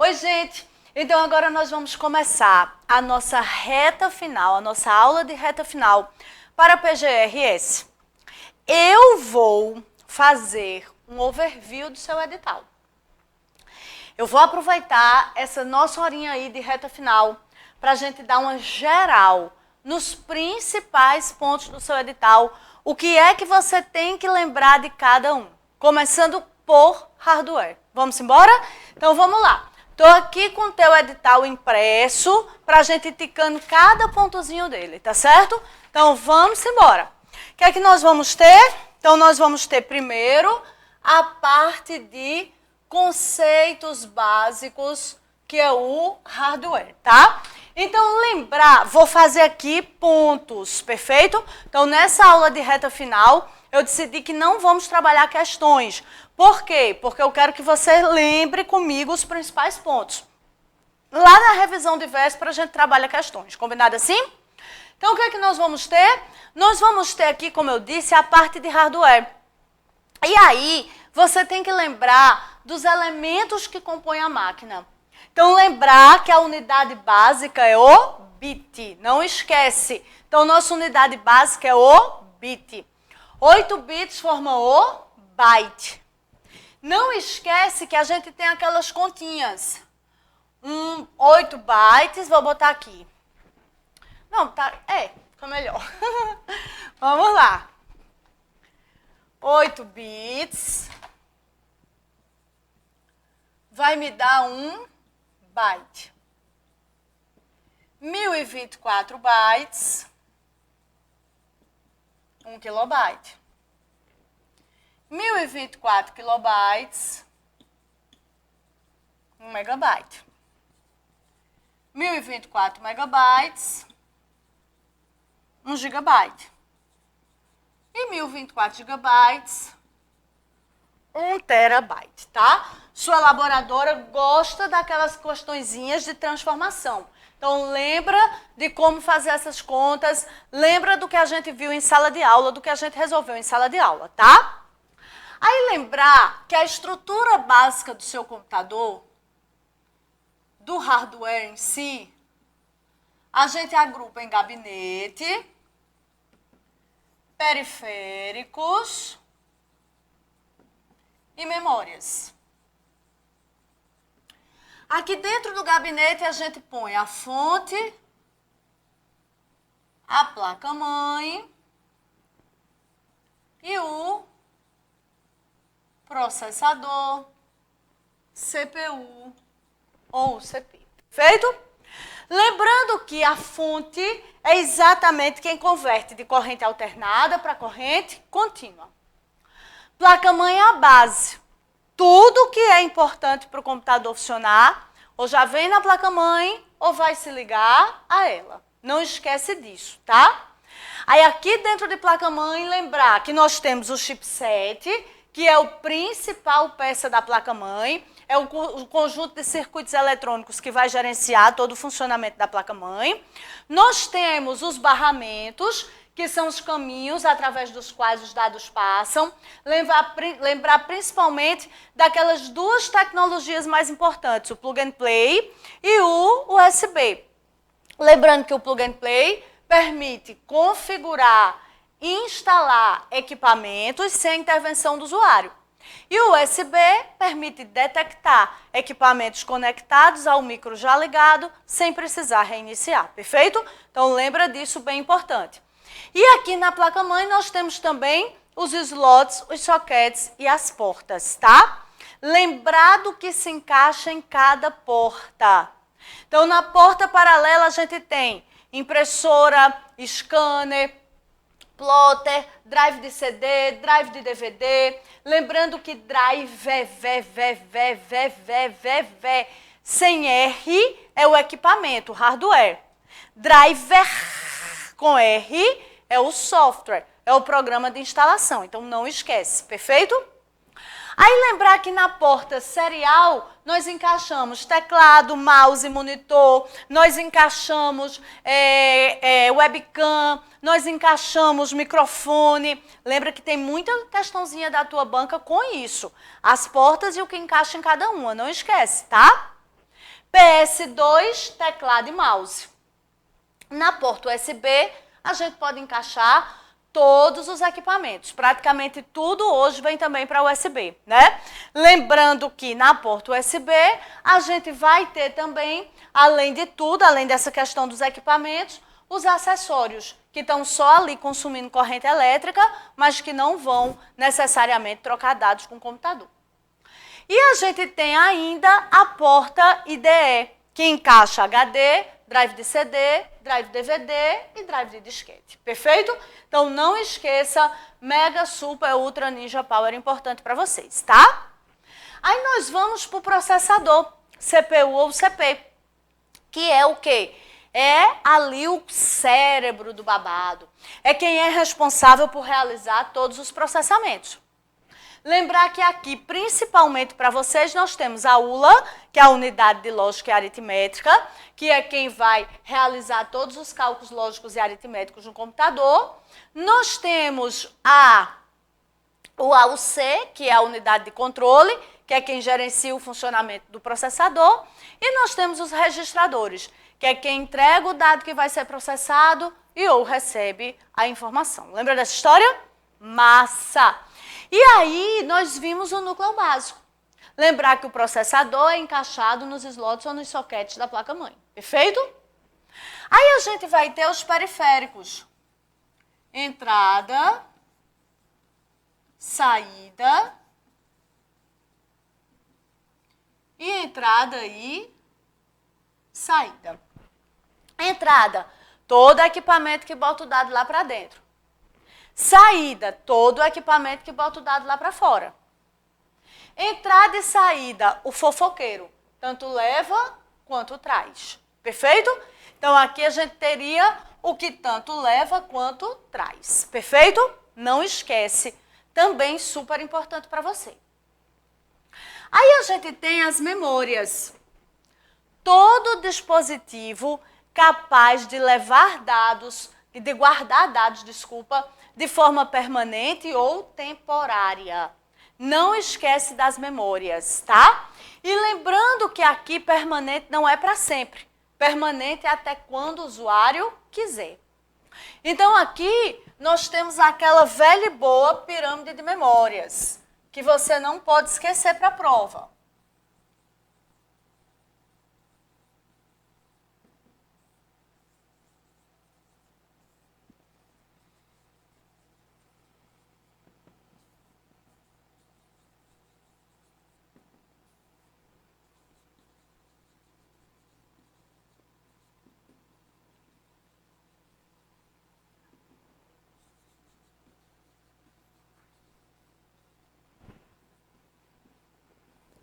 Oi, gente! Então agora nós vamos começar a nossa reta final, a nossa aula de reta final para PGRS. Eu vou fazer um overview do seu edital. Eu vou aproveitar essa nossa horinha aí de reta final para a gente dar uma geral nos principais pontos do seu edital, o que é que você tem que lembrar de cada um, começando por hardware. Vamos embora? Então vamos lá. Estou aqui com o teu edital impresso para a gente ir ticando cada pontozinho dele, tá certo? Então vamos embora. O que é que nós vamos ter? Então nós vamos ter primeiro a parte de conceitos básicos, que é o hardware, tá? Então lembrar, vou fazer aqui pontos, perfeito? Então nessa aula de reta final, eu decidi que não vamos trabalhar questões. Por quê? Porque eu quero que você lembre comigo os principais pontos. Lá na revisão de véspera a gente trabalha questões, combinado assim? Então o que é que nós vamos ter? Nós vamos ter aqui, como eu disse, a parte de hardware. E aí, você tem que lembrar dos elementos que compõem a máquina. Então lembrar que a unidade básica é o bit, não esquece. Então nossa unidade básica é o bit. 8 bits formam o byte. Não esquece que a gente tem aquelas continhas. 8 bytes, vou botar aqui. Não, tá, fica melhor. Vamos lá. 8 bits vai me dar 1 byte. 1024 bytes, 1 kilobyte. 1024 kilobytes, 1 megabyte. 1024 megabytes, 1 gigabyte. E 1024 gigabytes, 1 terabyte, tá? Sua elaboradora gosta daquelas questõezinhas de transformação. Então, lembra de como fazer essas contas, lembra do que a gente viu em sala de aula, do que a gente resolveu em sala de aula, tá? Aí lembrar que a estrutura básica do seu computador, do hardware em si, a gente agrupa em gabinete, periféricos e memórias. Aqui dentro do gabinete a gente põe a fonte, a placa-mãe e o processador, CPU ou CPU. Feito? Lembrando que a fonte é exatamente quem converte de corrente alternada para corrente contínua. Placa-mãe é a base. Tudo que é importante para o computador funcionar, ou já vem na placa-mãe, ou vai se ligar a ela. Não esquece disso, tá? Aí aqui dentro de placa-mãe, lembrar que nós temos o chipset, que é o principal peça da placa-mãe, é o conjunto de circuitos eletrônicos que vai gerenciar todo o funcionamento da placa-mãe. Nós temos os barramentos, que são os caminhos através dos quais os dados passam. Lembrar principalmente daquelas duas tecnologias mais importantes, o plug and play e o USB. Lembrando que o plug and play permite configurar e instalar equipamentos sem intervenção do usuário. E o USB permite detectar equipamentos conectados ao micro já ligado sem precisar reiniciar, perfeito? Então lembra disso, bem importante. E aqui na placa-mãe nós temos também os slots, os sockets e as portas, tá? Lembrar do que se encaixa em cada porta. Então na porta paralela a gente tem impressora, scanner, plotter, drive de CD, drive de DVD. Lembrando que drive sem R é o equipamento, o hardware. Driver com R é o software, é o programa de instalação. Então não esquece, perfeito? Aí lembrar que na porta serial nós encaixamos teclado, mouse, monitor, nós encaixamos webcam, nós encaixamos microfone. Lembra que tem muita questãozinha da tua banca com isso. As portas e o que encaixa em cada uma, não esquece, tá? PS2, teclado e mouse. Na porta USB, a gente pode encaixar todos os equipamentos. Praticamente tudo hoje vem também para USB, né? Lembrando que na porta USB, a gente vai ter também, além de tudo, além dessa questão dos equipamentos, os acessórios, que estão só ali consumindo corrente elétrica, mas que não vão necessariamente trocar dados com o computador. E a gente tem ainda a porta IDE, que encaixa HD, drive de CD, drive DVD e drive de disquete. Perfeito? Então não esqueça, Mega, Super, Ultra, Ninja Power é importante para vocês, tá? Aí nós vamos para o processador, CPU ou CPU, que é o quê? É ali o cérebro do babado. É quem é responsável por realizar todos os processamentos. Lembrar que aqui, principalmente para vocês, nós temos a ULA, que é a unidade de lógica e aritmética, que é quem vai realizar todos os cálculos lógicos e aritméticos no computador. Nós temos o AUC, que é a unidade de controle, que é quem gerencia o funcionamento do processador. E nós temos os registradores, que é quem entrega o dado que vai ser processado e ou recebe a informação. Lembra dessa história? Massa! E aí, nós vimos o núcleo básico. Lembrar que o processador é encaixado nos slots ou nos soquetes da placa-mãe. Perfeito? Aí a gente vai ter os periféricos. Entrada, saída e entrada e saída. Entrada, todo equipamento que bota o dado lá para dentro. Saída, todo o equipamento que bota o dado lá para fora. Entrada e saída, o fofoqueiro, tanto leva quanto traz. Perfeito? Então aqui a gente teria o que tanto leva quanto traz. Perfeito? Não esquece, também super importante para você. Aí a gente tem as memórias. Todo dispositivo capaz de levar dados, de guardar dados, de forma permanente ou temporária. Não esquece das memórias, tá? E lembrando que aqui permanente não é para sempre. Permanente é até quando o usuário quiser. Então aqui nós temos aquela velha e boa pirâmide de memórias, que você não pode esquecer para a prova.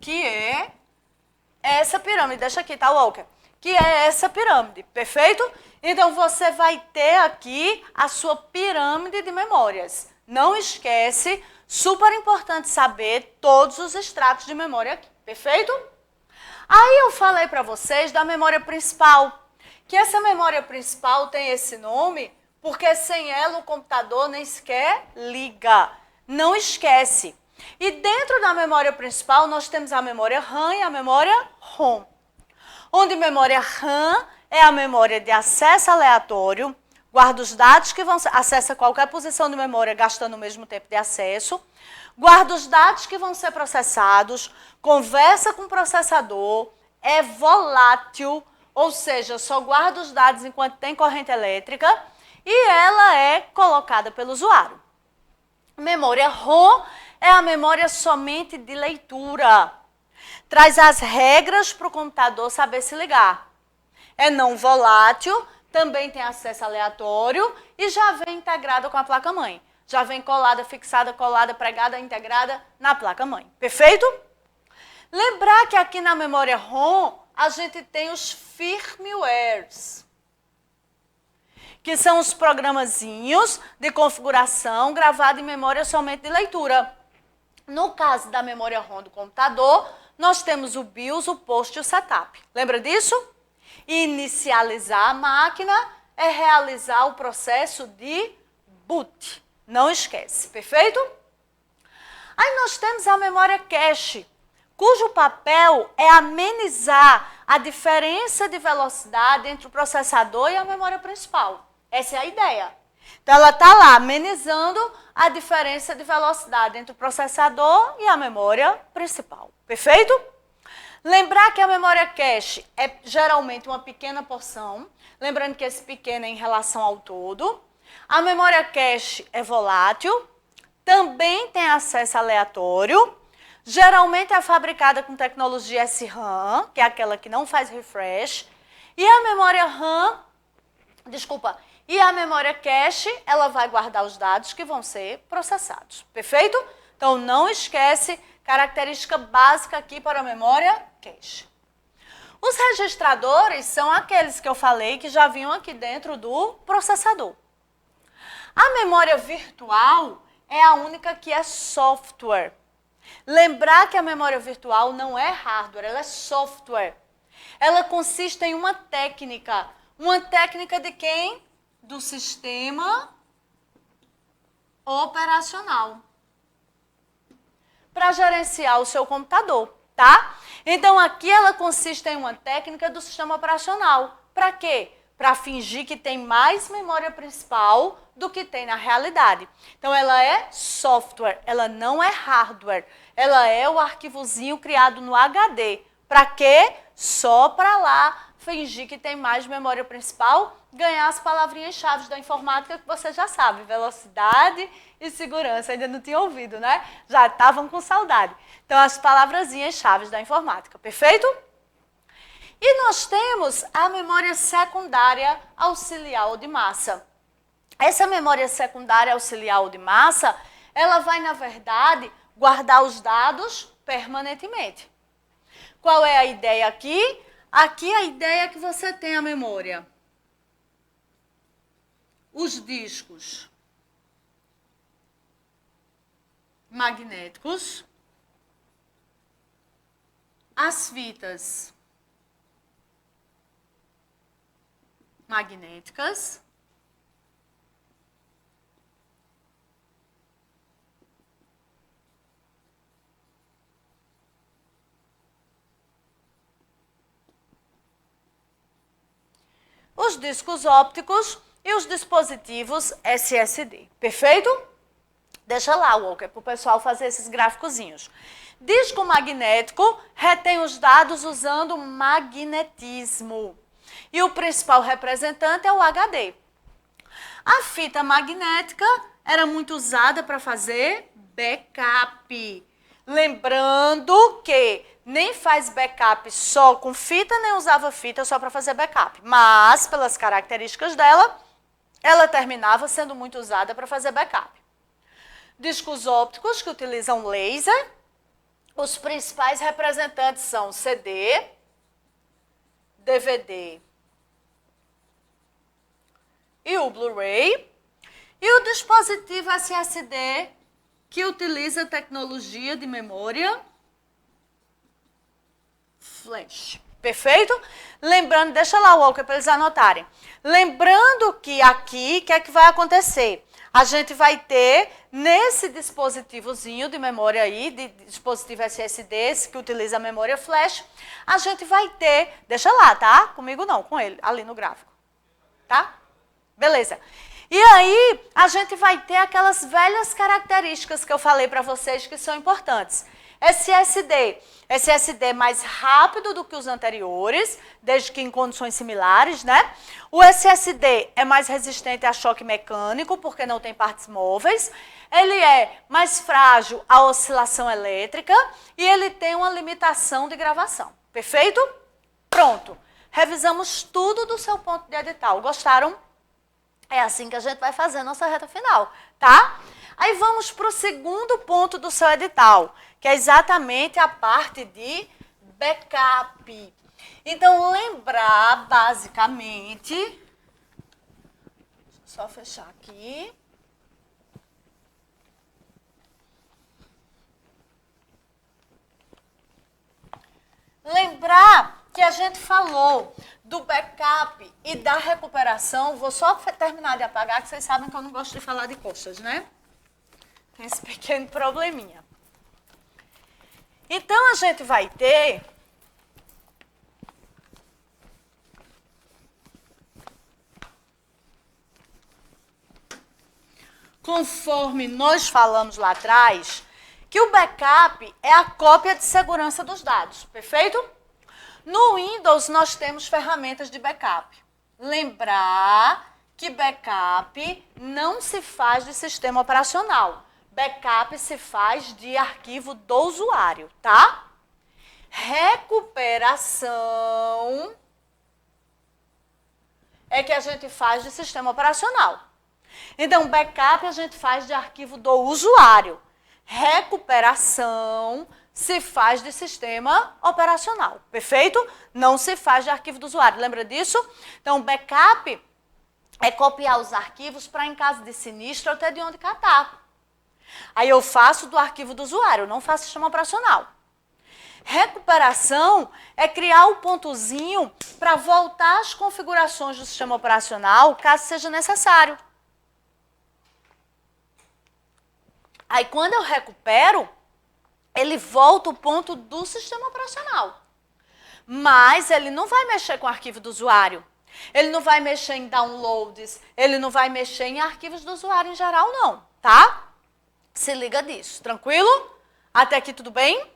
Que é essa pirâmide. Deixa aqui, tá, Walker? Que é essa pirâmide, perfeito? Então, você vai ter aqui a sua pirâmide de memórias. Não esquece, super importante saber todos os extratos de memória aqui, perfeito? Aí eu falei para vocês da memória principal, que essa memória principal tem esse nome porque sem ela o computador nem sequer liga. Não esquece. E dentro da memória principal, nós temos a memória RAM e a memória ROM. Onde memória RAM é a memória de acesso aleatório, guarda os dados que vão acessa qualquer posição de memória gastando o mesmo tempo de acesso, guarda os dados que vão ser processados, conversa com o processador, é volátil, ou seja, só guarda os dados enquanto tem corrente elétrica e ela é colocada pelo usuário. Memória ROM é a memória somente de leitura. Traz as regras para o computador saber se ligar. É não volátil, também tem acesso aleatório e já vem integrada com a placa-mãe. Já vem colada, fixada, colada, pregada, integrada na placa-mãe. Perfeito? Lembrar que aqui na memória ROM a gente tem os firmwares, que são os programazinhos de configuração gravados em memória somente de leitura. No caso da memória ROM do computador, nós temos o BIOS, o POST e o SETUP. Lembra disso? Inicializar a máquina é realizar o processo de boot. Não esquece, perfeito? Aí nós temos a memória cache, cujo papel é amenizar a diferença de velocidade entre o processador e a memória principal. Essa é a ideia. Então, ela está lá amenizando a diferença de velocidade entre o processador e a memória principal. Perfeito? Lembrar que a memória cache é geralmente uma pequena porção. Lembrando que esse pequeno é em relação ao todo. A memória cache é volátil. Também tem acesso aleatório. Geralmente é fabricada com tecnologia SRAM, que é aquela que não faz refresh. E a memória RAM, e a memória cache, ela vai guardar os dados que vão ser processados. Perfeito? Então, não esquece, característica básica aqui para a memória cache. Os registradores são aqueles que eu falei que já vinham aqui dentro do processador. A memória virtual é a única que é software. Lembrar que a memória virtual não é hardware, ela é software. Ela consiste em uma técnica. Uma técnica de quem? Do sistema operacional. Para gerenciar o seu computador, tá? Então, aqui ela consiste em uma técnica do sistema operacional. Para quê? Para fingir que tem mais memória principal do que tem na realidade. Então, ela é software, ela não é hardware. Ela é o arquivozinho criado no HD. Para quê? Só para lá fingir que tem mais memória principal, ganhar as palavrinhas-chave da informática que você já sabe, velocidade e segurança. Ainda não tinha ouvido, né? Já estavam com saudade. Então, as palavrazinhas-chave da informática, perfeito? E nós temos a memória secundária auxiliar ou de massa. Essa memória secundária auxiliar ou de massa, ela vai, na verdade, guardar os dados permanentemente. Qual é a ideia aqui? Aqui a ideia é que você tem a memória. Os discos magnéticos, as fitas magnéticas, os discos ópticos e os dispositivos SSD. Perfeito? Deixa lá, Walker, para o pessoal fazer esses gráficozinhos. Disco magnético retém os dados usando magnetismo. E o principal representante é o HD. A fita magnética era muito usada para fazer backup. Lembrando que nem faz backup só com fita, nem usava fita só para fazer backup. Mas, pelas características dela, ela terminava sendo muito usada para fazer backup. Discos ópticos que utilizam laser. Os principais representantes são CD, DVD e o Blu-ray. E o dispositivo SSD, que utiliza tecnologia de memória flash. Perfeito? Lembrando, deixa lá, Walker, para eles anotarem. Lembrando que aqui, o que é que vai acontecer? A gente vai ter, nesse dispositivozinho de memória aí, de dispositivo SSD, que utiliza a memória flash, a gente vai ter, deixa lá, tá? Comigo não, com ele, ali no gráfico. Tá? Beleza. E aí, a gente vai ter aquelas velhas características que eu falei para vocês que são importantes. SSD é mais rápido do que os anteriores, desde que em condições similares, né? O SSD é mais resistente a choque mecânico, porque não tem partes móveis. Ele é mais frágil à oscilação elétrica e ele tem uma limitação de gravação. Perfeito? Pronto. Revisamos tudo do seu ponto de edital. Gostaram? É assim que a gente vai fazer a nossa reta final, tá? Aí vamos para o segundo ponto do seu edital, que é exatamente a parte de backup. Então, lembrar, basicamente, deixa eu só fechar aqui. Lembrar que a gente falou do backup e da recuperação. Vou só terminar de apagar, que vocês sabem que eu não gosto de falar de costas, né? Tem esse pequeno probleminha. Então, a gente vai ter conforme nós falamos lá atrás, que o backup é a cópia de segurança dos dados, perfeito? No Windows, nós temos ferramentas de backup. Lembrar que backup não se faz de sistema operacional. Backup se faz de arquivo do usuário, tá? Recuperação é que a gente faz de sistema operacional. Então, backup a gente faz de arquivo do usuário. Recuperação se faz de sistema operacional, perfeito? Não se faz de arquivo do usuário, lembra disso? Então, backup é copiar os arquivos para, em caso de sinistro, eu ter de onde catar. Aí eu faço do arquivo do usuário, eu não faço sistema operacional. Recuperação é criar o pontozinho para voltar às configurações do sistema operacional, caso seja necessário. Aí, quando eu recupero, ele volta o ponto do sistema operacional. Mas ele não vai mexer com o arquivo do usuário. Ele não vai mexer em downloads, ele não vai mexer em arquivos do usuário em geral, não, tá? Se liga disso, tranquilo? Até aqui tudo bem?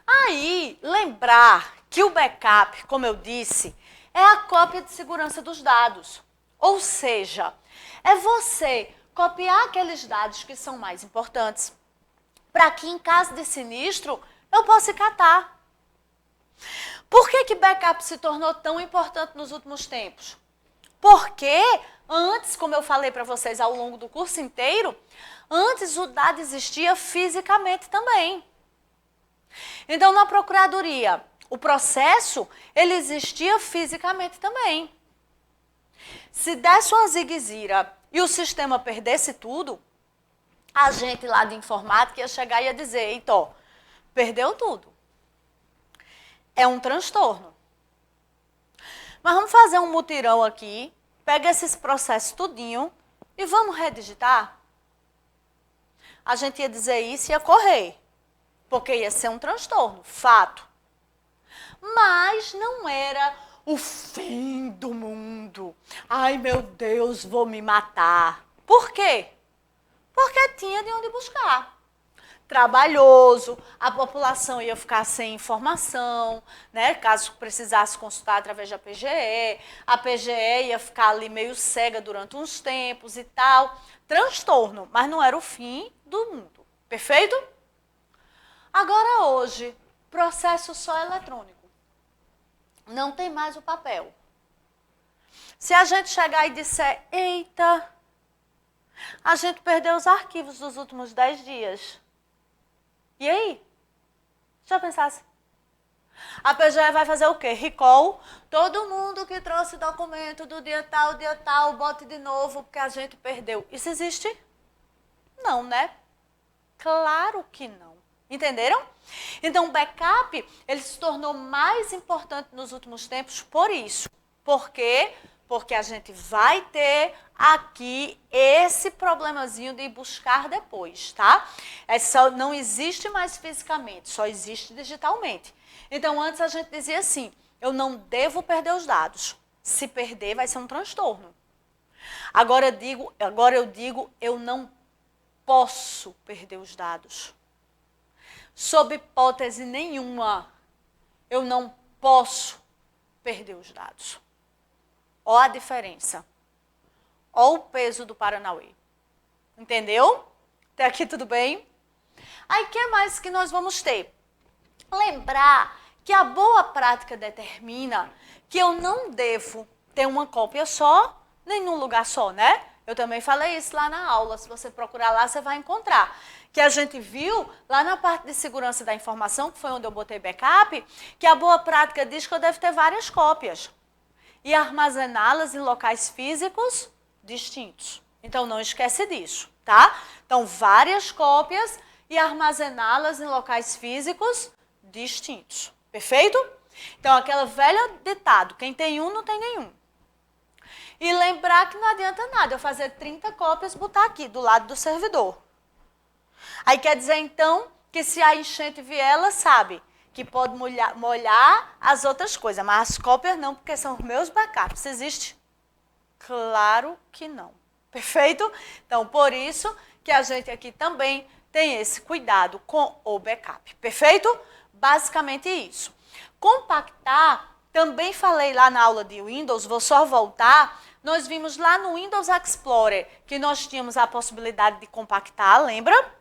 Aí, lembrar que o backup, como eu disse, é a cópia de segurança dos dados. Ou seja, é você copiar aqueles dados que são mais importantes, para que em caso de sinistro eu possa catar. Por que backup se tornou tão importante nos últimos tempos? Porque antes, como eu falei para vocês ao longo do curso inteiro, antes o dado existia fisicamente também. Então, na procuradoria, o processo, ele existia fisicamente também. Se desse uma zigue-zira e o sistema perdesse tudo, a gente lá de informática ia chegar e ia dizer, eita, ó, perdeu tudo. É um transtorno. Mas vamos fazer um mutirão aqui, pega esses processos tudinho e vamos redigitar? A gente ia dizer isso e ia correr, porque ia ser um transtorno, fato. Mas não era o fim do mundo. Ai, meu Deus, vou me matar. Por quê? Porque tinha de onde buscar. Trabalhoso, a população ia ficar sem informação, né? Caso precisasse consultar através da PGE, a PGE ia ficar ali meio cega durante uns tempos e tal. Transtorno, mas não era o fim do mundo. Perfeito? Agora hoje, processo só eletrônico. Não tem mais o papel. Se a gente chegar e disser, eita, a gente perdeu os arquivos dos últimos 10 dias. E aí? Já pensasse? A PGE vai fazer o quê? Recall. Todo mundo que trouxe documento do dia tal, bote de novo, porque a gente perdeu. Isso existe? Não, né? Claro que não. Entenderam? Então, o backup, ele se tornou mais importante nos últimos tempos por isso. Por quê? Porque a gente vai ter aqui esse problemazinho de buscar depois, tá? Não existe mais fisicamente, só existe digitalmente. Então, antes a gente dizia assim, eu não devo perder os dados. Se perder, vai ser um transtorno. Agora eu digo, eu não posso perder os dados. Sob hipótese nenhuma, eu não posso perder os dados. Ó a diferença. Ó o peso do Paranauê. Entendeu? Até aqui tudo bem? Aí, o que mais que nós vamos ter? Lembrar que a boa prática determina que eu não devo ter uma cópia só, nem num lugar só, né? Eu também falei isso lá na aula. Se você procurar lá, você vai encontrar. Que a gente viu lá na parte de segurança da informação, que foi onde eu botei backup, que a boa prática diz que eu devo ter várias cópias e armazená-las em locais físicos distintos. Então, não esquece disso, tá? Então, várias cópias e armazená-las em locais físicos distintos. Perfeito? Então, aquela velha ditado, quem tem um, não tem nenhum. E lembrar que não adianta nada eu fazer 30 cópias e botar aqui, do lado do servidor. Aí quer dizer, então, que se a enchente vier, ela sabe que pode molhar as outras coisas, mas as cópias não, porque são os meus backups. Existe? Claro que não. Perfeito? Então, por isso que a gente aqui também tem esse cuidado com o backup. Perfeito? Basicamente isso. Compactar, também falei lá na aula de Windows, vou só voltar. Nós vimos lá no Windows Explorer que nós tínhamos a possibilidade de compactar, lembra?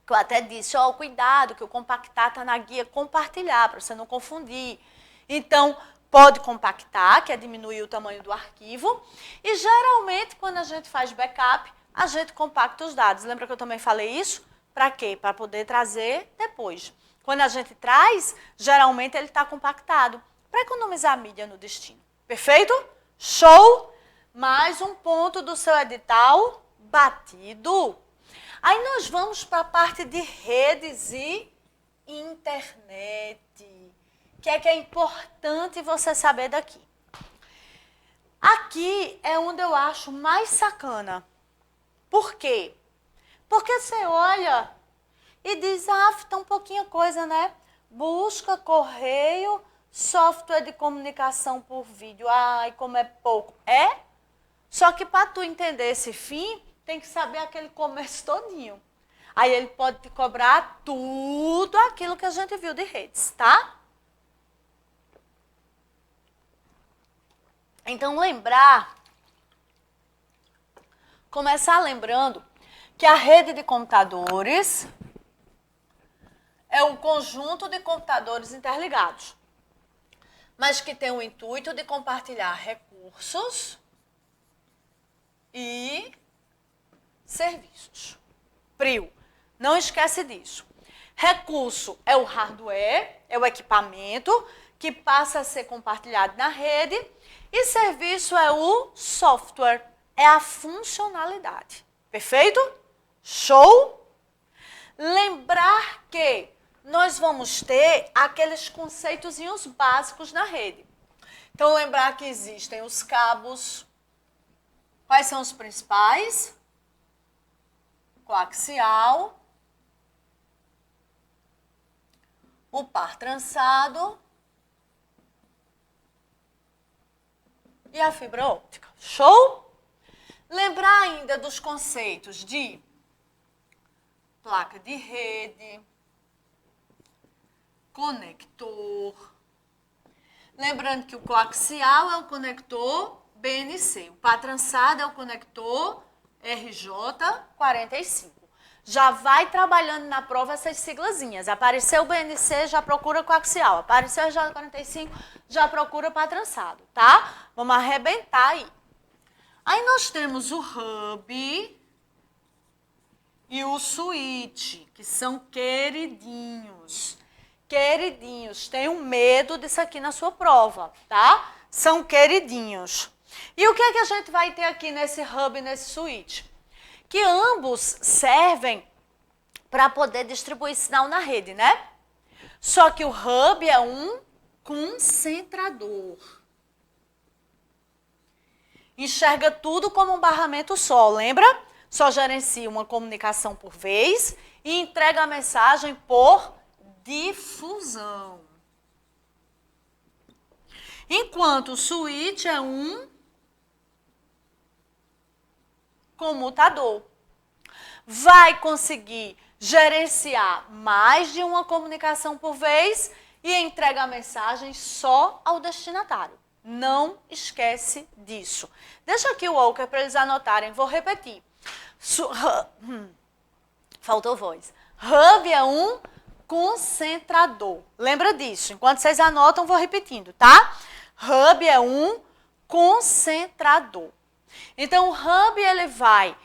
Que eu até disse, ó, cuidado, que o compactar está na guia compartilhar, para você não confundir. Então, pode compactar, que é diminuir o tamanho do arquivo. E geralmente, quando a gente faz backup, a gente compacta os dados. Lembra que eu também falei isso? Para quê? Para poder trazer depois. Quando a gente traz, geralmente ele está compactado, para economizar a mídia no destino. Perfeito? Show? Mais um ponto do seu edital batido. Aí nós vamos para a parte de redes e internet. Que é importante você saber daqui. Aqui é onde eu acho mais sacana. Por quê? Porque você olha e diz, tão pouquinha coisa, né? Busca, correio, software de comunicação por vídeo. Ai, como é pouco. É? Só que para tu entender esse fim, tem que saber aquele começo todinho. Aí ele pode te cobrar tudo aquilo que a gente viu de redes, tá? Então, começar lembrando que a rede de computadores é um conjunto de computadores interligados, mas que tem o intuito de compartilhar recursos e serviços. PRIO, não esquece disso. Recurso é o hardware, é o equipamento que passa a ser compartilhado na rede, e serviço é o software, é a funcionalidade. Perfeito? Show? Lembrar que nós vamos ter aqueles conceitos básicos na rede. Então, lembrar que existem os cabos. Quais são os principais? Coaxial, o par trançado e a fibra óptica. Show? Lembrar ainda dos conceitos de placa de rede, conector. Lembrando que o coaxial é o conector BNC, o par trançado é o conector RJ45. Já vai trabalhando na prova essas siglazinhas. Apareceu o BNC, já procura coaxial. Apareceu o RJ45, já procura par trançado, tá? Vamos arrebentar aí. Aí nós temos o hub e o switch, que são queridinhos. Queridinhos, tenham medo disso aqui na sua prova, tá? São queridinhos. E o que é que a gente vai ter aqui nesse hub e nesse switch? Que ambos servem para poder distribuir sinal na rede, né? Só que o hub é um concentrador. Enxerga tudo como um barramento só, lembra? Só gerencia uma comunicação por vez e entrega a mensagem por difusão. Enquanto o switch é um comutador. Vai conseguir gerenciar mais de uma comunicação por vez e entrega a mensagem só ao destinatário. Não esquece disso. Deixa aqui o Walker para eles anotarem. Vou repetir. Faltou voz. Hub é um concentrador. Lembra disso. Enquanto vocês anotam, vou repetindo, tá? Hub é um concentrador. Então, o hub ele vai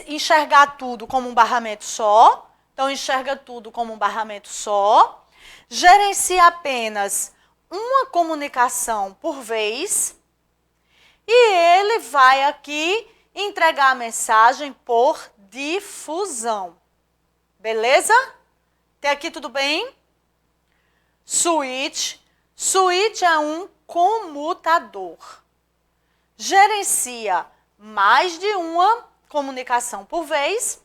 enxergar tudo como um barramento só. Então, enxerga tudo como um barramento só. Gerencia apenas uma comunicação por vez. E ele vai aqui entregar a mensagem por difusão. Beleza? Até aqui tudo bem? Switch. Switch é um comutador. Gerencia mais de uma comunicação por vez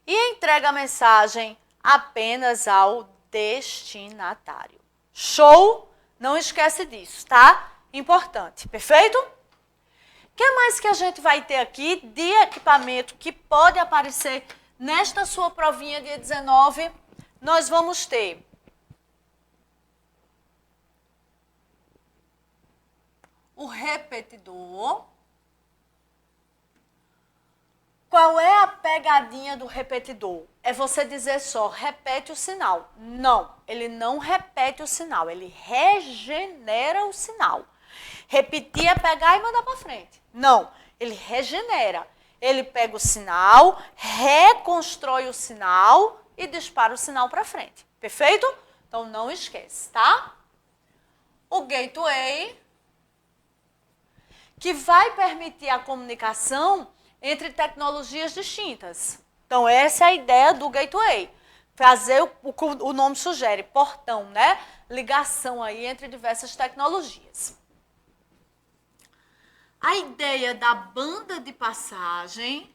e entrega a mensagem apenas ao destinatário. Show? Não esquece disso, tá? Importante, perfeito? O que mais que a gente vai ter aqui de equipamento que pode aparecer nesta sua provinha dia 19? Nós vamos ter o repetidor. Qual é a pegadinha do repetidor? É você dizer só, repete o sinal. Não, ele não repete o sinal, ele regenera o sinal. Repetir é pegar e mandar para frente. Não, ele regenera. Ele pega o sinal, reconstrói o sinal e dispara o sinal para frente. Perfeito? Então não esquece, tá? O gateway, que vai permitir a comunicação entre tecnologias distintas. Então, essa é a ideia do gateway. Fazer o nome sugere, portão, né? Ligação aí entre diversas tecnologias. A ideia da banda de passagem,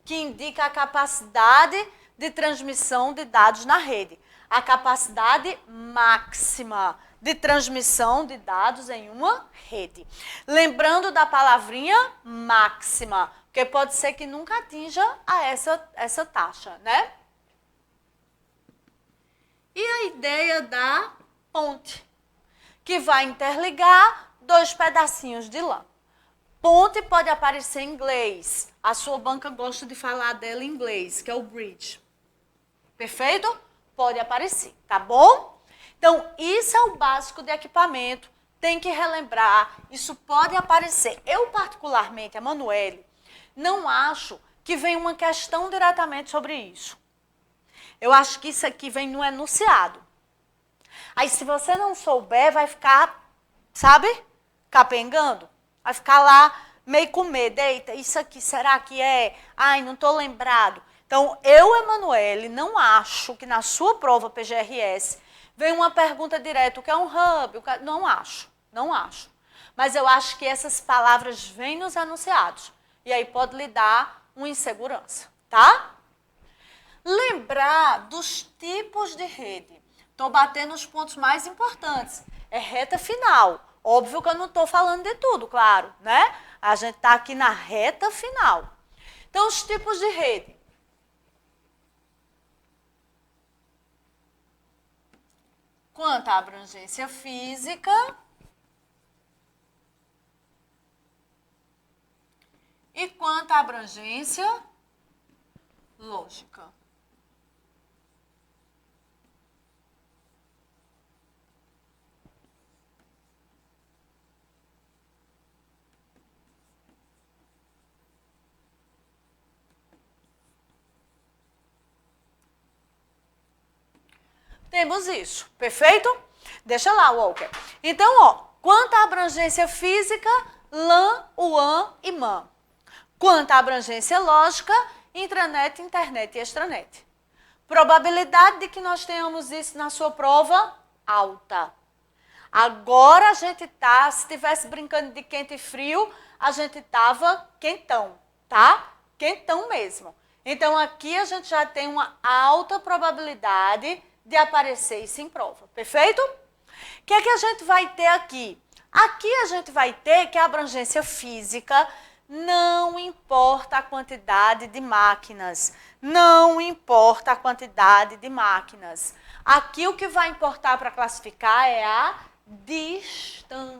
que indica a capacidade de transmissão de dados na rede. A capacidade máxima de transmissão de dados em uma rede. Lembrando da palavrinha máxima, porque pode ser que nunca atinja a essa taxa, né? E a ideia da ponte, que vai interligar dois pedacinhos de lã. Ponte pode aparecer em inglês. A sua banca gosta de falar dela em inglês, que é o bridge. Perfeito? Pode aparecer, tá bom? Então, isso é o básico de equipamento. Tem que relembrar, isso pode aparecer. Eu, particularmente, a Manuele, não acho que vem uma questão diretamente sobre isso. Eu acho que isso aqui vem no enunciado. Aí, se você não souber, vai ficar, sabe, capengando. Vai ficar lá meio com medo. Eita, isso aqui, será que é? Ai, não estou lembrado. Então, eu, Emanuele, não acho que na sua prova PGRS vem uma pergunta direta, o que é um hub? Não acho, não acho. Mas eu acho que essas palavras vêm nos enunciados. E aí pode lhe dar uma insegurança, tá? Lembrar dos tipos de rede. Estou batendo os pontos mais importantes. É reta final. Óbvio que eu não estou falando de tudo, claro, né? A gente está aqui na reta final. Então, os tipos de rede. Quanto à abrangência física e quanto à abrangência lógica. Temos isso, perfeito? Deixa lá, Walker. Então, ó, quanto à abrangência física, LAN, WAN e MAN. Quanto à abrangência lógica, intranet, internet e extranet. Probabilidade de que nós tenhamos isso na sua prova, alta. Agora a gente tá, se estivesse brincando de quente e frio, a gente tava quentão, tá? Quentão mesmo. Então, aqui a gente já tem uma alta probabilidade de aparecer isso em prova, perfeito? O que é que a gente vai ter aqui? Aqui a gente vai ter que a abrangência física não importa a quantidade de máquinas, não importa a quantidade de máquinas. Aqui o que vai importar para classificar é a distância.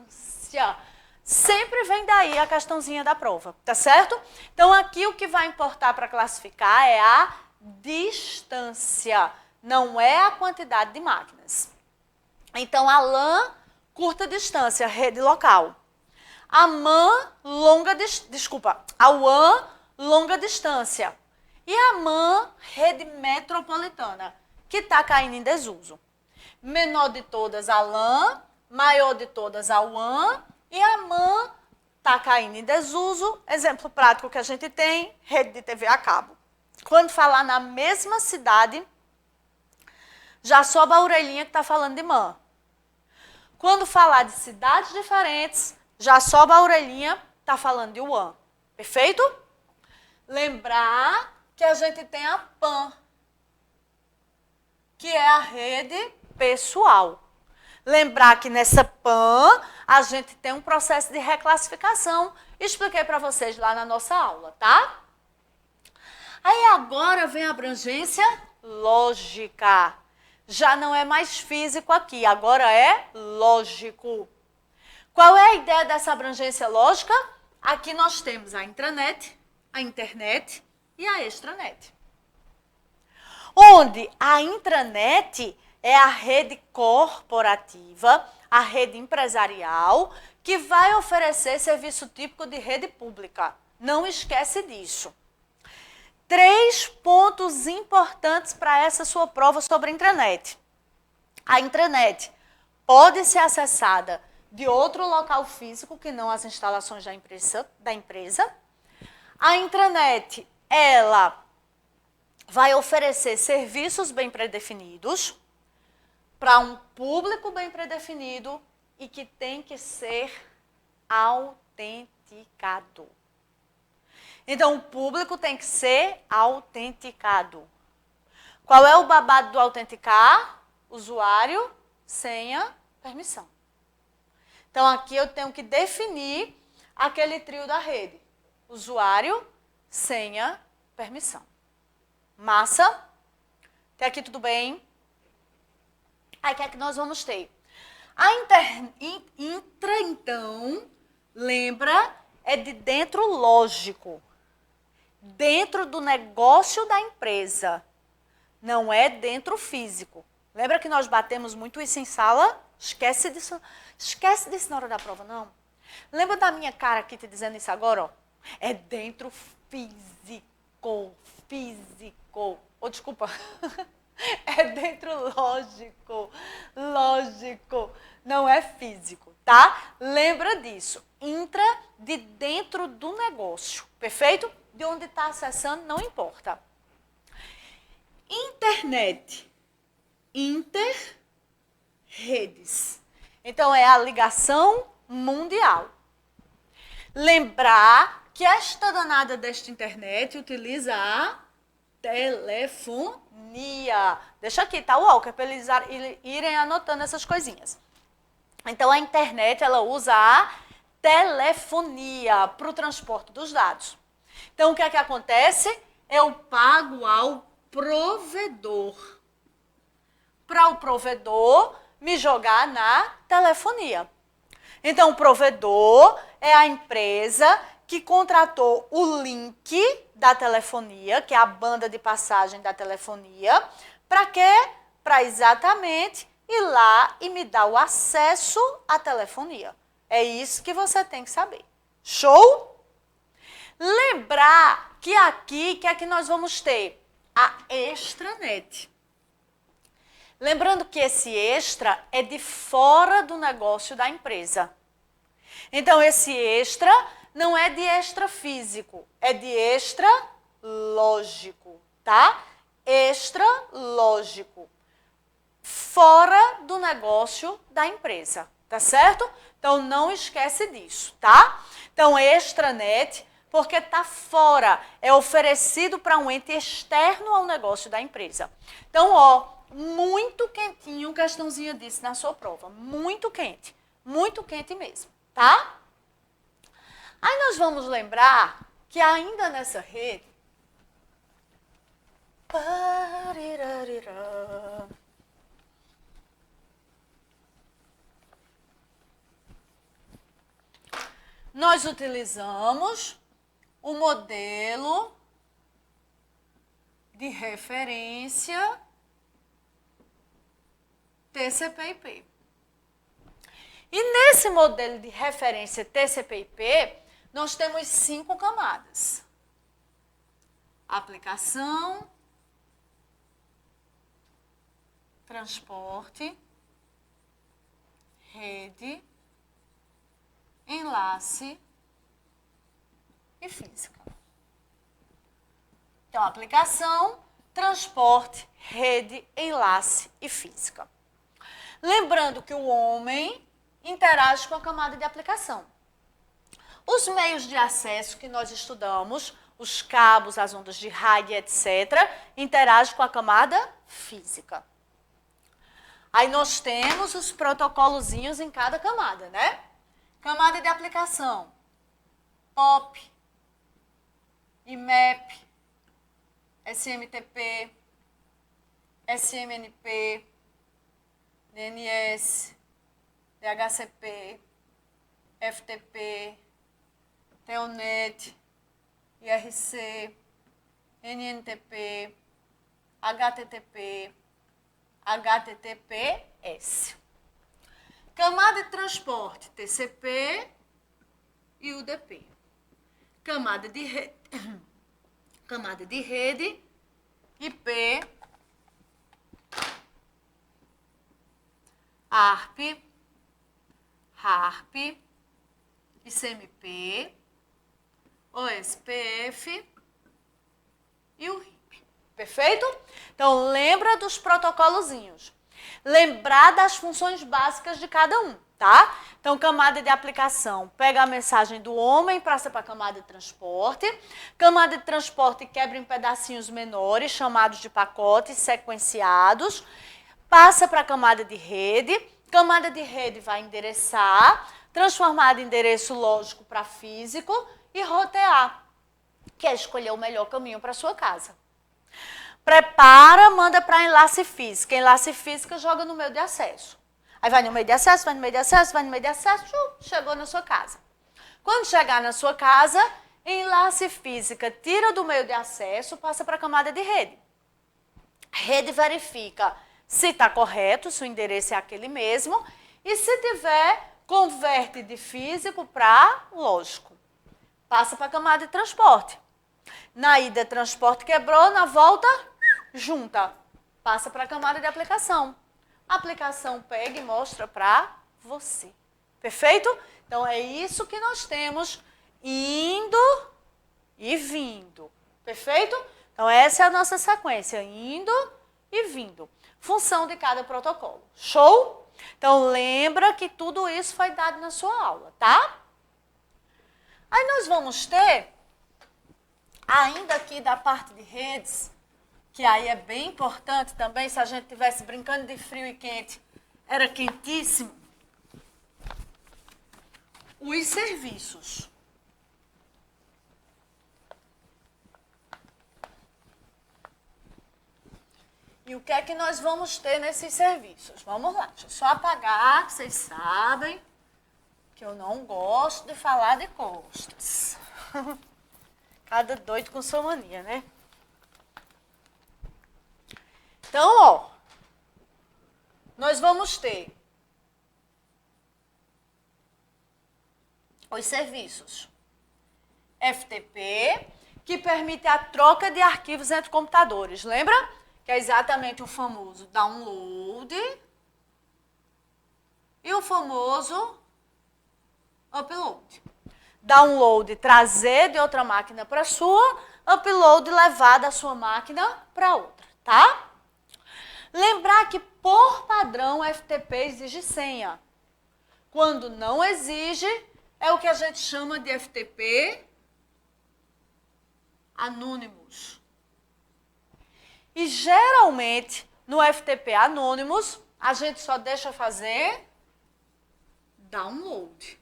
Sempre vem daí a questãozinha da prova, tá certo? Então, aqui o que vai importar para classificar é a distância, não é a quantidade de máquinas. Então, a LAN, curta distância, rede local. A MAN, a WAN, longa distância. E a MAN, rede metropolitana, que está caindo em desuso. Menor de todas a LAN, maior de todas a WAN, e a MAN está caindo em desuso. Exemplo prático que a gente tem, rede de TV a cabo. Quando falar na mesma cidade, já sobe a orelhinha que está falando de MAN. Quando falar de cidades diferentes, já sobe a orelhinha, está falando de WAN. Perfeito? Lembrar que a gente tem a PAN, que é a rede pessoal. Lembrar que nessa PAN a gente tem um processo de reclassificação. Expliquei para vocês lá na nossa aula, tá? Aí agora vem a abrangência lógica. Já não é mais físico aqui, agora é lógico. Qual é a ideia dessa abrangência lógica? Aqui nós temos a intranet, a internet e a extranet. Onde a intranet é a rede corporativa, a rede empresarial, que vai oferecer serviço típico de rede pública. Não esquece disso. 3 pontos importantes para essa sua prova sobre a intranet. A intranet pode ser acessada de outro local físico que não as instalações da empresa. A intranet, ela vai oferecer serviços bem predefinidos para um público bem predefinido e que tem que ser autenticado. Então, o público tem que ser autenticado. Qual é o babado do autenticar? Usuário, senha, permissão. Então, aqui eu tenho que definir aquele trio da rede. Usuário, senha, permissão. Massa? Até aqui tudo bem? Aí, o que é que nós vamos ter? A intra, então, lembra, é de dentro lógico. Dentro do negócio da empresa. Não é dentro físico. Lembra que nós batemos muito isso em sala? Esquece disso na hora da prova, não. Lembra da minha cara aqui te dizendo isso agora? Ó? É dentro físico. Oh, desculpa. É dentro lógico. Não é físico, tá? Lembra disso. Intra de dentro do negócio, perfeito? De onde está acessando, não importa. Internet. Interredes. Então, é a ligação mundial. Lembrar que esta danada desta internet utiliza a telefonia. Deixa aqui, tá, Walker, para eles irem anotando essas coisinhas. Então, a internet, ela usa a telefonia para o transporte dos dados. Então, o que é que acontece? Eu pago ao provedor. Para o provedor me jogar na telefonia. Então, o provedor é a empresa que contratou o link da telefonia, que é a banda de passagem da telefonia. Para quê? Para exatamente ir lá e me dar o acesso à telefonia. É isso que você tem que saber. Show? Lembrar que aqui, que é que nós vamos ter? A extranet. Lembrando que esse extra é de fora do negócio da empresa. Então, esse extra não é de extra físico, é de extra lógico, tá? Extra lógico. Fora do negócio da empresa, tá certo? Então, não esquece disso, tá? Então, extranet, porque está fora, é oferecido para um ente externo ao negócio da empresa. Então, ó, muito quentinho, questãozinha disso na sua prova. Muito quente mesmo, tá? Aí nós vamos lembrar que ainda nessa rede... Nós utilizamos o modelo de referência TCP/IP. E nesse modelo de referência TCP/IP, nós temos 5 camadas. Aplicação, transporte, rede, enlace e física. Então, aplicação, transporte, rede, enlace e física. Lembrando que o homem interage com a camada de aplicação. Os meios de acesso que nós estudamos, os cabos, as ondas de rádio, etc., interagem com a camada física. Aí nós temos os protocolozinhos em cada camada, né? Camada de aplicação, POP, IMAP, SMTP, SMNP, DNS, DHCP, FTP, Telnet, IRC, NNTP, HTTP, HTTPS. Camada de transporte, TCP e UDP. Camada de rede, IP, ARP, RARP, ICMP, OSPF e o RIP. Perfeito? Então, lembra dos protocolozinhos. Lembrar das funções básicas de cada um, tá? Então, camada de aplicação, pega a mensagem do homem, passa para a camada de transporte. Camada de transporte quebra em pedacinhos menores, chamados de pacotes sequenciados. Passa para a camada de rede. Camada de rede vai endereçar, transformar de endereço lógico para físico e rotear, que é escolher o melhor caminho para a sua casa. Prepara, manda para enlace física. Enlace física joga no meio de acesso. Aí vai no meio de acesso, vai no meio de acesso, vai no meio de acesso, chegou na sua casa. Quando chegar na sua casa, enlace física tira do meio de acesso, passa para a camada de rede. Rede verifica se está correto, se o endereço é aquele mesmo, e se tiver, converte de físico para lógico. Passa para a camada de transporte. Na ida, transporte quebrou, na volta, junta. Passa para a camada de aplicação. A aplicação pega e mostra para você. Perfeito? Então, é isso que nós temos indo e vindo. Perfeito? Então, essa é a nossa sequência, indo e vindo. Função de cada protocolo. Show? Então, lembra que tudo isso foi dado na sua aula, tá? Aí nós vamos ter, ainda aqui da parte de redes, que aí é bem importante também, se a gente estivesse brincando de frio e quente, era quentíssimo, os serviços. E o que é que nós vamos ter nesses serviços? Vamos lá, deixa eu só apagar, que vocês sabem que eu não gosto de falar de costas. Cada doido com sua mania, né? Então, ó, nós vamos ter os serviços FTP, que permite a troca de arquivos entre computadores. Lembra? Que é exatamente o famoso download e o famoso upload. Download, trazer de outra máquina para a sua, upload, levar da sua máquina para outra, tá? Lembrar que, por padrão, o FTP exige senha. Quando não exige, é o que a gente chama de FTP Anonymous. E, geralmente, no FTP Anonymous, a gente só deixa fazer download.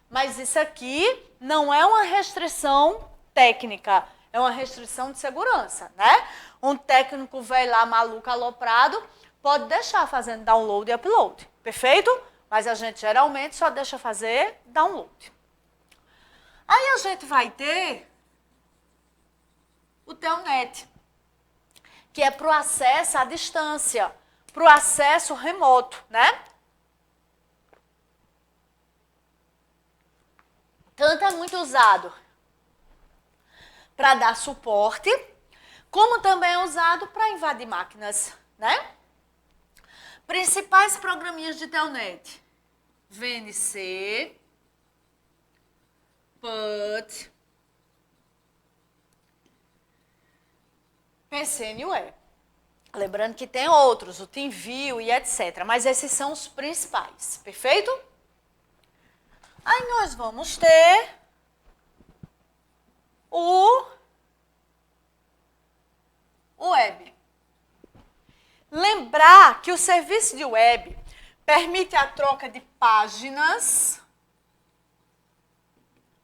Mas isso aqui não é uma restrição técnica, é uma restrição de segurança, né? Um técnico velho lá, maluco, aloprado, pode deixar fazendo download e upload, perfeito? Mas a gente geralmente só deixa fazer download. Aí a gente vai ter o Telnet, que é para o acesso à distância, para o acesso remoto, né? Tanto é muito usado para dar suporte, como também é usado para invadir máquinas, né? Principais programinhas de Telnet: VNC, PUT, PCNUE. Lembrando que tem outros, o TeamViewer e etc. Mas esses são os principais, perfeito? Aí nós vamos ter o web. Lembrar que o serviço de web permite a troca de páginas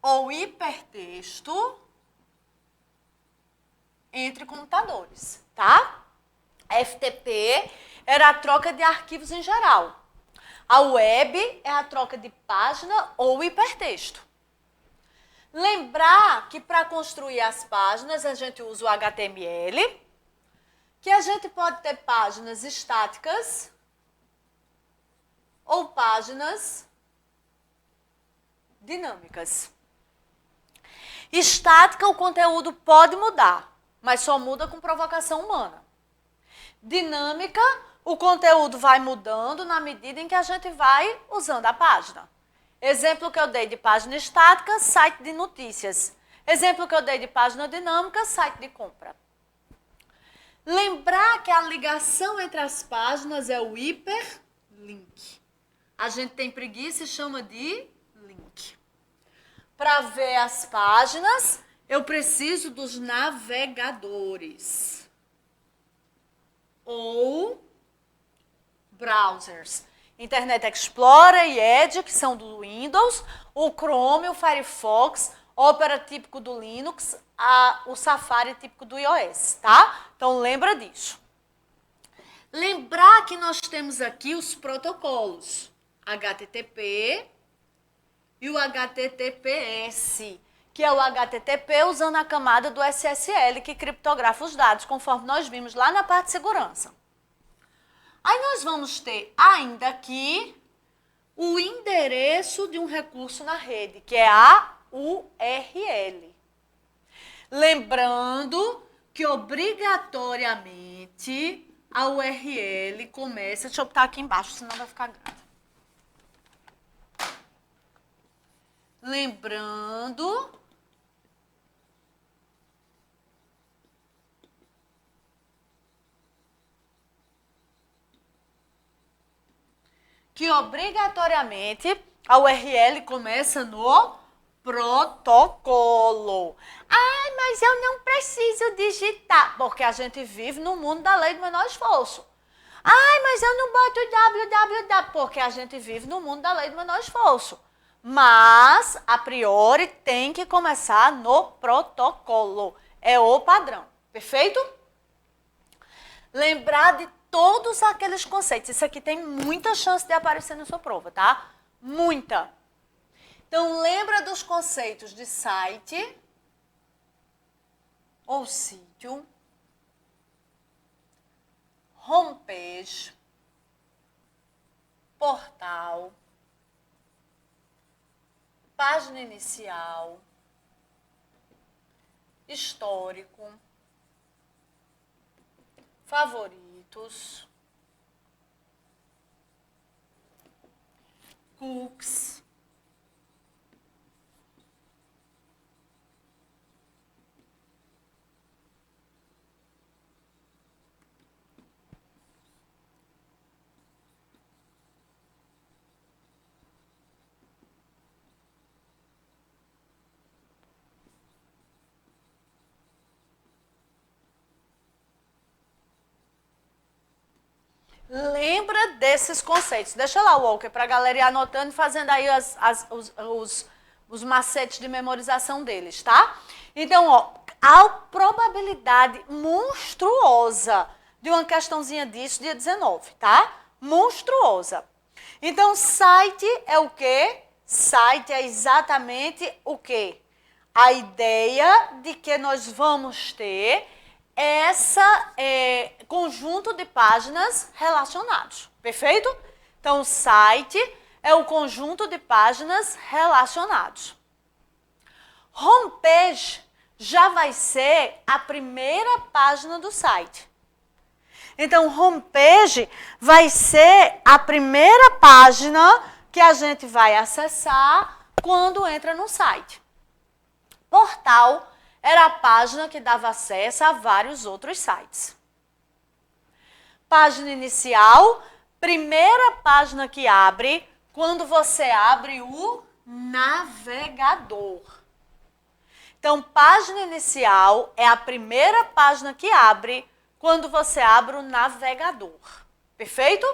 ou hipertexto entre computadores, tá? FTP era a troca de arquivos em geral. A web é a troca de página ou hipertexto. Lembrar que para construir as páginas a gente usa o HTML, que a gente pode ter páginas estáticas ou páginas dinâmicas. Estática, o conteúdo pode mudar, mas só muda com provocação humana. Dinâmica, o conteúdo vai mudando na medida em que a gente vai usando a página. Exemplo que eu dei de página estática, site de notícias. Exemplo que eu dei de página dinâmica, site de compra. Lembrar que a ligação entre as páginas é o hiperlink. A gente tem preguiça e chama de link. Para ver as páginas, eu preciso dos navegadores ou browsers. Internet Explorer e Edge, que são do Windows, o Chrome, o Firefox, Opera típico do Linux, o Safari típico do iOS, tá? Então lembra disso. Lembrar que nós temos aqui os protocolos HTTP e o HTTPS, que é o HTTP usando a camada do SSL que criptografa os dados, conforme nós vimos lá na parte de segurança. Aí nós vamos ter ainda aqui o endereço de um recurso na rede, que é a URL. Lembrando que obrigatoriamente a URL começa... Deixa eu botar aqui embaixo, senão vai ficar grande. Lembrando que obrigatoriamente a URL começa no protocolo. Ai, mas eu não preciso digitar, porque a gente vive no mundo da lei do menor esforço. Ai, mas eu não boto www, porque a gente vive no mundo da lei do menor esforço. Mas, a priori, tem que começar no protocolo. É o padrão, perfeito? Lembrar de todos aqueles conceitos. Isso aqui tem muita chance de aparecer na sua prova, tá? Muita. Então, lembra dos conceitos de site ou sítio, homepage, portal, página inicial, histórico, favoritos, cookies, lembra desses conceitos. Deixa lá, Walker, para a galera ir anotando e fazendo aí os macetes de memorização deles, tá? Então, ó, a probabilidade monstruosa de uma questãozinha disso, dia 19, tá? Monstruosa. Então, site é o quê? Site é exatamente o quê? A ideia de que nós vamos ter conjunto de páginas relacionados, perfeito? Então, o site é o conjunto de páginas relacionados. Homepage já vai ser a primeira página do site. Então, homepage vai ser a primeira página que a gente vai acessar quando entra no site. Portal era a página que dava acesso a vários outros sites. Página inicial, primeira página que abre quando você abre o navegador. Então, página inicial é a primeira página que abre quando você abre o navegador. Perfeito?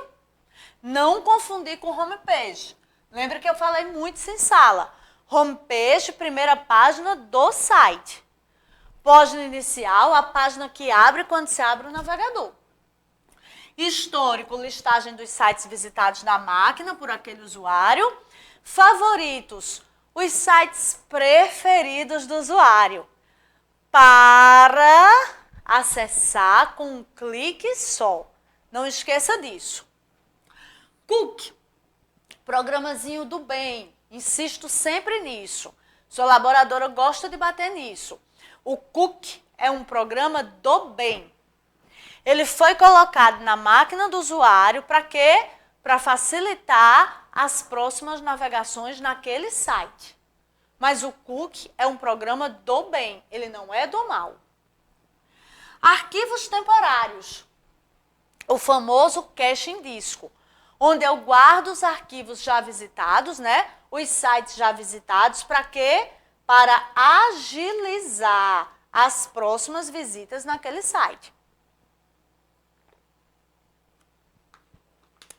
Não confundir com homepage. Lembra que eu falei muito sem sala. Homepage, primeira página do site. Página inicial, a página que abre quando se abre o navegador. Histórico, listagem dos sites visitados na máquina por aquele usuário. Favoritos, os sites preferidos do usuário. Para acessar com um clique só. Não esqueça disso. Cookie, programazinho do bem. Insisto sempre nisso. Sua laboradora gosta de bater nisso. O cookie é um programa do bem. Ele foi colocado na máquina do usuário para quê? Para facilitar as próximas navegações naquele site. Mas o cookie é um programa do bem, ele não é do mal. Arquivos temporários. O famoso cache em disco, onde eu guardo os arquivos já visitados, né? Os sites já visitados, para quê? Para agilizar as próximas visitas naquele site.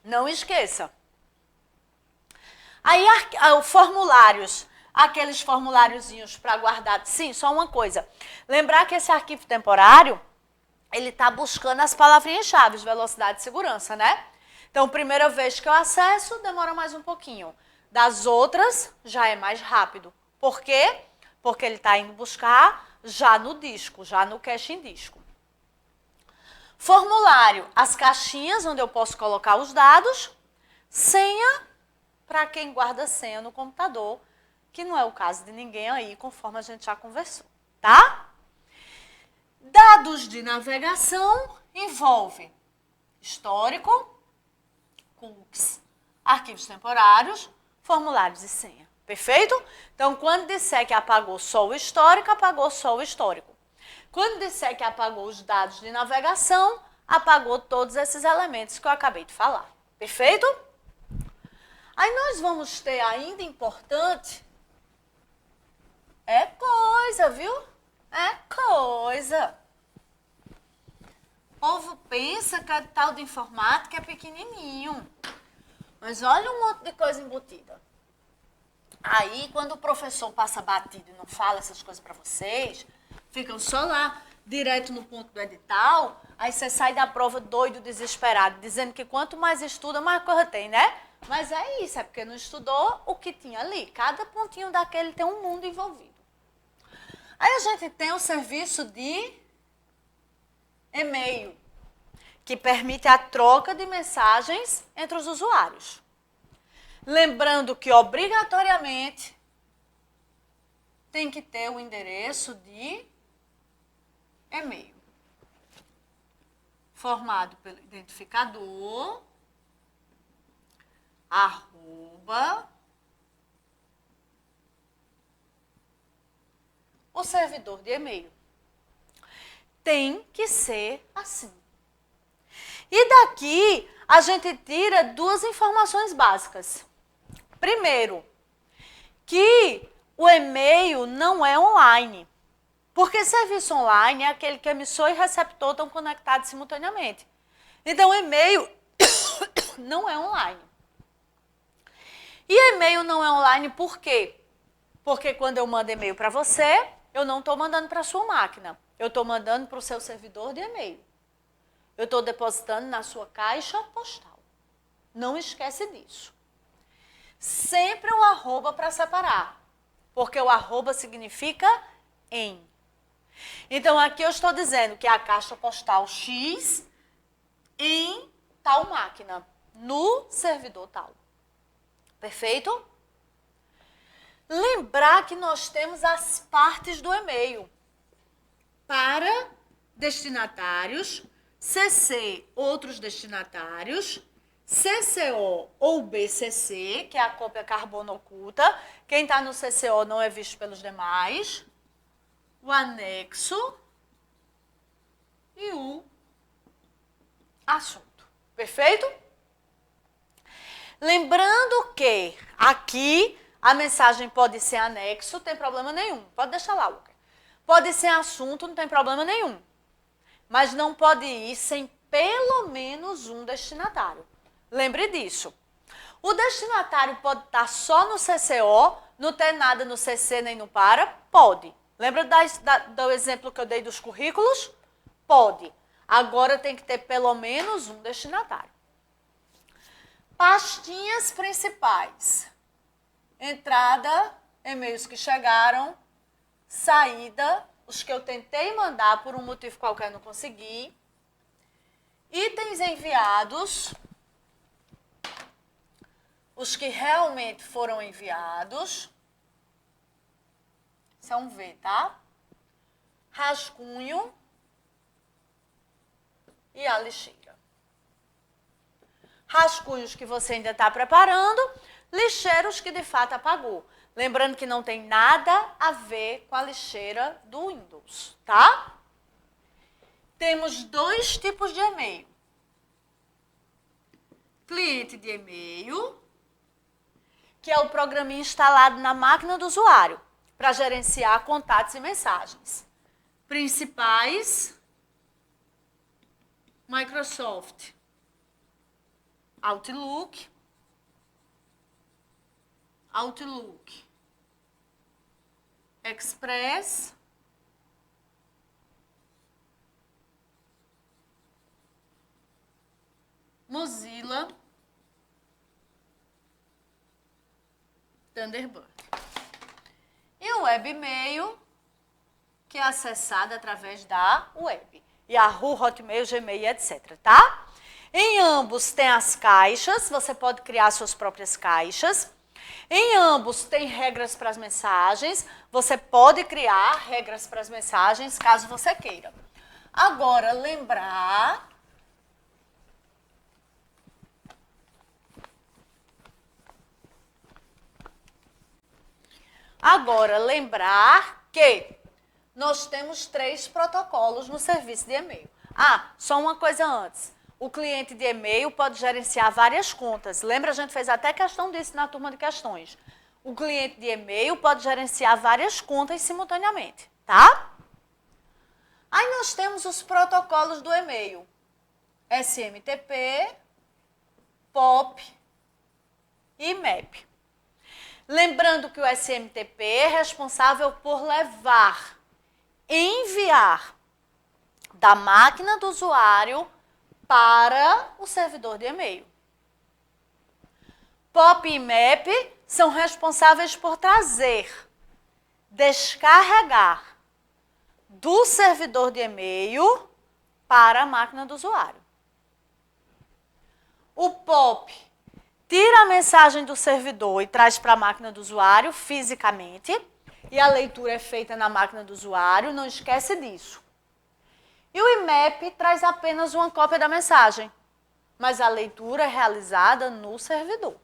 Não esqueça. Aí, formulários, aqueles formuláriozinhos para guardar. Sim, só uma coisa. Lembrar que esse arquivo temporário, ele está buscando as palavrinhas-chave, velocidade e segurança, né? Então, primeira vez que eu acesso, demora mais um pouquinho. Das outras, já é mais rápido. Por quê? Porque ele está indo buscar já no disco, já no cache em disco. Formulário, as caixinhas onde eu posso colocar os dados. Senha, para quem guarda senha no computador, que não é o caso de ninguém aí, conforme a gente já conversou, tá? Dados de navegação envolve histórico, cookies, arquivos temporários, formulários e senha. Perfeito? Então, quando disser que apagou só o histórico, apagou só o histórico. Quando disser que apagou os dados de navegação, apagou todos esses elementos que eu acabei de falar. Perfeito? Aí nós vamos ter ainda importante, é coisa, viu? É coisa. O povo pensa que a tal de informática é pequenininho. Mas olha um monte de coisa embutida. Aí, quando o professor passa batido e não fala essas coisas para vocês, ficam só lá, direto no ponto do edital, aí você sai da prova doido, desesperado, dizendo que quanto mais estuda, mais coisa tem, né? Mas é isso, é porque não estudou o que tinha ali. Cada pontinho daquele tem um mundo envolvido. Aí a gente tem o serviço de e-mail, que permite a troca de mensagens entre os usuários. Lembrando que, obrigatoriamente, tem que ter o endereço de e-mail, formado pelo identificador, arroba, o servidor de e-mail. Tem que ser assim. E daqui a gente tira duas informações básicas. Primeiro, que o e-mail não é online. Porque serviço online é aquele que emissor e receptor estão conectados simultaneamente. Então, o e-mail não é online. E e-mail não é online por quê? Porque quando eu mando e-mail para você, eu não estou mandando para a sua máquina. Eu estou mandando para o seu servidor de e-mail. Eu estou depositando na sua caixa postal. Não esquece disso. Sempre o arroba para separar. Porque o arroba significa em. Então, aqui eu estou dizendo que é a caixa postal X em tal máquina, no servidor tal. Perfeito? Lembrar que nós temos as partes do e-mail. Para destinatários, CC, outros destinatários, CCO ou BCC, que é a cópia carbono oculta. Quem está no CCO não é visto pelos demais. O anexo e o assunto. Perfeito? Lembrando que aqui a mensagem pode ser anexo, não tem problema nenhum. Pode deixar lá, Luca. Pode ir sem assunto, não tem problema nenhum. Mas não pode ir sem pelo menos um destinatário. Lembre disso. O destinatário pode estar só no CCO, não ter nada no CC nem no PARA? Pode. Lembra do exemplo que eu dei dos currículos? Pode. Agora tem que ter pelo menos um destinatário. Pastinhas principais. Entrada, e-mails que chegaram. Saída, os que eu tentei mandar por um motivo qualquer não consegui. Itens enviados. Os que realmente foram enviados. Isso é um V, tá? Rascunho. E a lixeira. Rascunhos que você ainda está preparando, lixeiros que de fato apagou. Lembrando que não tem nada a ver com a lixeira do Windows, tá? Temos dois tipos de e-mail. Cliente de e-mail, que é o programinha instalado na máquina do usuário, para gerenciar contatos e mensagens. Principais, Microsoft Outlook, Express, Mozilla, Thunderbird. E o webmail, que é acessado através da web. Yahoo, Hotmail, Gmail, etc, tá? Em ambos tem as caixas, você pode criar suas próprias caixas. Em ambos tem regras para as mensagens, você pode criar regras para as mensagens, caso você queira. Agora, lembrar que nós temos 3 protocolos no serviço de e-mail. Ah, só uma coisa antes. O cliente de e-mail pode gerenciar várias contas. Lembra, a gente fez até questão disso na turma de questões. O cliente de e-mail pode gerenciar várias contas simultaneamente, tá? Aí nós temos os protocolos do e-mail. SMTP, POP e MAP. Lembrando que o SMTP é responsável por levar, enviar da máquina do usuário para o servidor de e-mail. POP e MAP são responsáveis por trazer, descarregar do servidor de e-mail para a máquina do usuário. O POP tira a mensagem do servidor e traz para a máquina do usuário fisicamente, e a leitura é feita na máquina do usuário, não esquece disso. E o IMAP traz apenas uma cópia da mensagem, mas a leitura é realizada no servidor.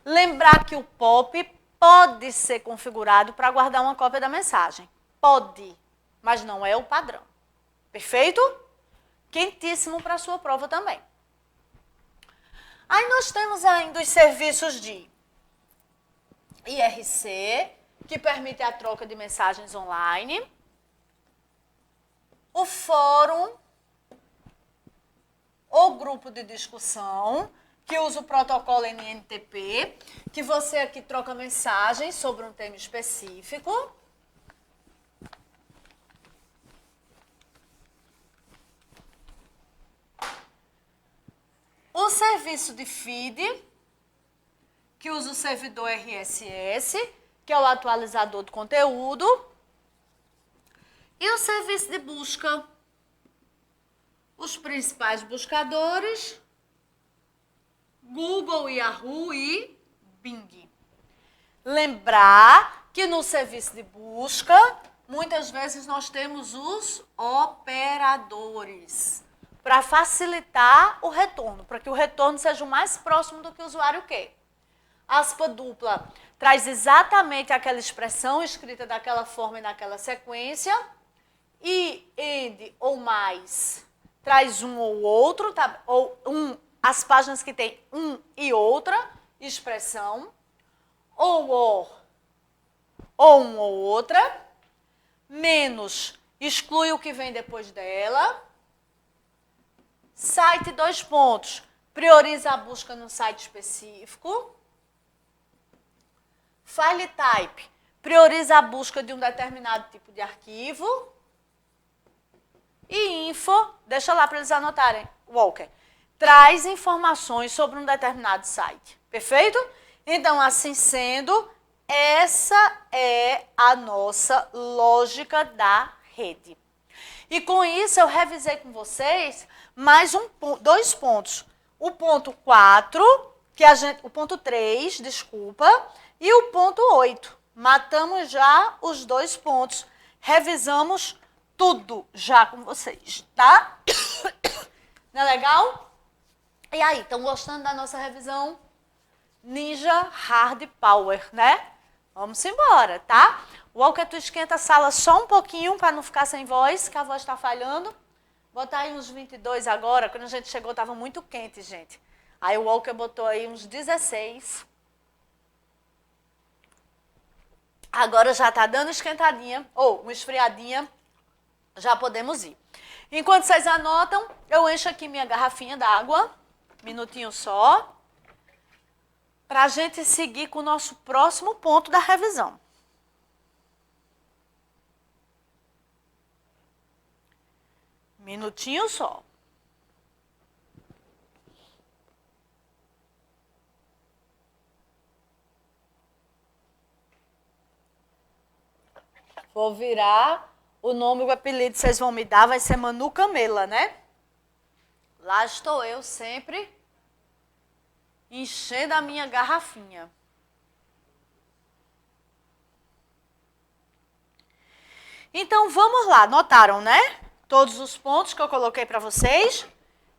Lembrar que o POP pode ser configurado para guardar uma cópia da mensagem. Pode, mas não é o padrão. Perfeito? Quentíssimo para a sua prova também. Aí nós temos ainda os serviços de IRC, que permite a troca de mensagens online. O fórum ou grupo de discussão, que usa o protocolo NNTP, que você aqui troca mensagens sobre um tema específico. O serviço de feed, que usa o servidor RSS, que é o atualizador do conteúdo. E o serviço de busca, os principais buscadores, Google, Yahoo e Bing. Lembrar que no serviço de busca, muitas vezes nós temos os operadores, para facilitar o retorno, para que o retorno seja o mais próximo do que o usuário quer. Aspa dupla traz exatamente aquela expressão escrita daquela forma e naquela sequência. E, and ou mais traz um ou outro, tá? Ou as páginas que tem um e outra expressão. Ou um ou outra. menos, exclui o que vem depois dela. Site, 2 pontos, prioriza a busca no site específico. File type, prioriza a busca de um determinado tipo de arquivo. E info, deixa lá para eles anotarem, Walker, traz informações sobre um determinado site. Perfeito? Então, assim sendo, essa é a nossa lógica da rede. E com isso eu revisei com vocês mais 2 pontos. O ponto 4, o ponto 3, desculpa, e o ponto 8. Matamos já os 2 pontos. Revisamos tudo já com vocês, tá? Não é legal? E aí, estão gostando da nossa revisão? Ninja Hard Power, né? Vamos embora, tá? Walker, tu esquenta a sala só um pouquinho para não ficar sem voz, que a voz está falhando. Botar aí uns 22 agora, quando a gente chegou estava muito quente, gente. Aí o Walker botou aí uns 16. Agora já está dando esquentadinha, ou uma esfriadinha, já podemos ir. Enquanto vocês anotam, eu encho aqui minha garrafinha d'água, minutinho só, para a gente seguir com o nosso próximo ponto da revisão. Minutinho só. Vou virar o nome, o apelido que vocês vão me dar vai ser Manu Camela, né? Lá estou eu sempre enchendo a minha garrafinha. Então, vamos lá. Notaram, né? Todos os pontos que eu coloquei para vocês?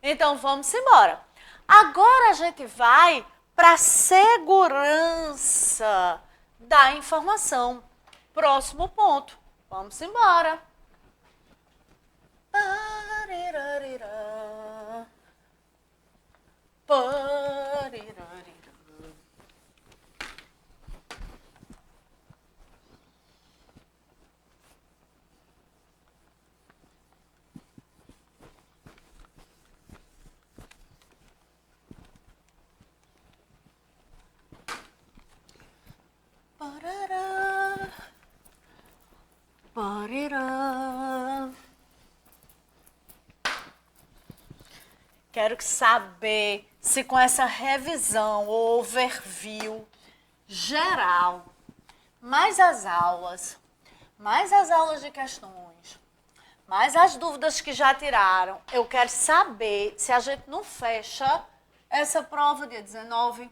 Então, vamos embora. Agora a gente vai para a segurança da informação. Próximo ponto. Vamos embora. Quero saber se com essa revisão ou overview geral, mais as aulas de questões, mais as dúvidas que já tiraram, eu quero saber se a gente não fecha essa prova dia 19.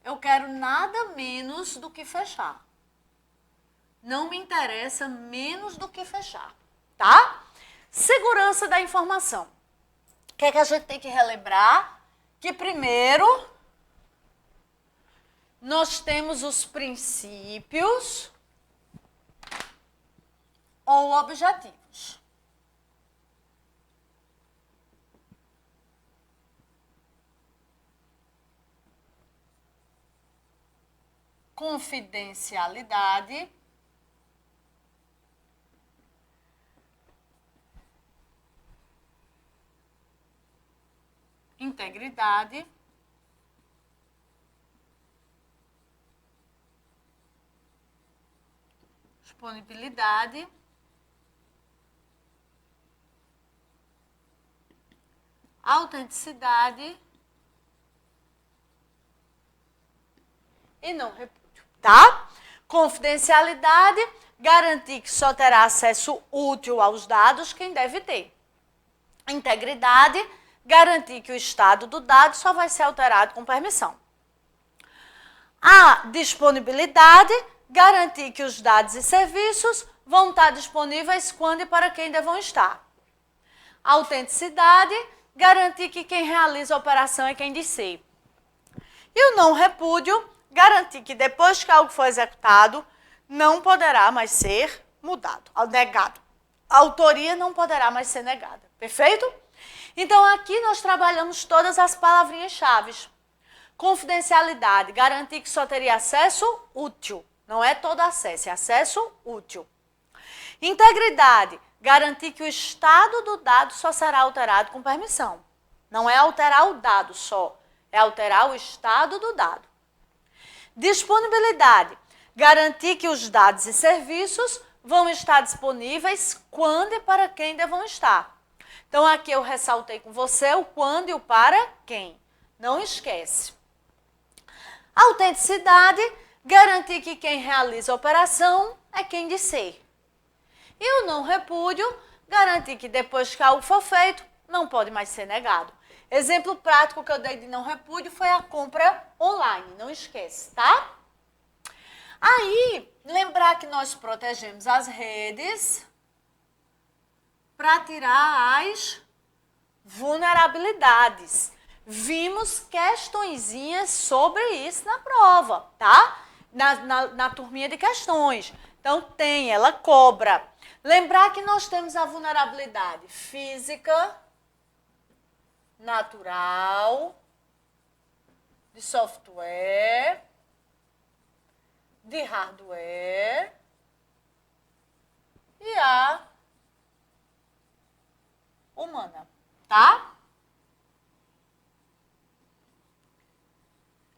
Eu quero nada menos do que fechar. Não me interessa menos do que fechar, tá? Segurança da informação. O que é que a gente tem que relembrar? Que primeiro, nós temos os princípios ou objetivos. Confidencialidade. Integridade. Disponibilidade. Autenticidade. E não repúdio, tá? Confidencialidade, garantir que só terá acesso útil aos dados quem deve ter. Integridade, garantir que o estado do dado só vai ser alterado com permissão. A disponibilidade, garantir que os dados e serviços vão estar disponíveis quando e para quem devam estar. A autenticidade, garantir que quem realiza a operação é quem diz ser. E o não repúdio, garantir que depois que algo for executado, não poderá mais ser mudado, negado. A autoria não poderá mais ser negada. Perfeito? Então, aqui nós trabalhamos todas as palavrinhas-chave. Confidencialidade, garantir que só teria acesso útil. Não é todo acesso, é acesso útil. Integridade, garantir que o estado do dado só será alterado com permissão. Não é alterar o dado só, é alterar o estado do dado. Disponibilidade, garantir que os dados e serviços vão estar disponíveis quando e para quem devam estar. Então, aqui eu ressaltei com você o quando e o para quem. Não esquece. Autenticidade, garantir que quem realiza a operação é quem disser. E o não repúdio, garantir que depois que algo for feito, não pode mais ser negado. Exemplo prático que eu dei de não repúdio foi a compra online, não esquece, tá? Aí, lembrar que nós protegemos as redes para tirar as vulnerabilidades. Vimos questõezinhas sobre isso na prova, tá? Na turminha de questões. Então, ela cobra. Lembrar que nós temos a vulnerabilidade física, natural, de software, de hardware e a humana, tá?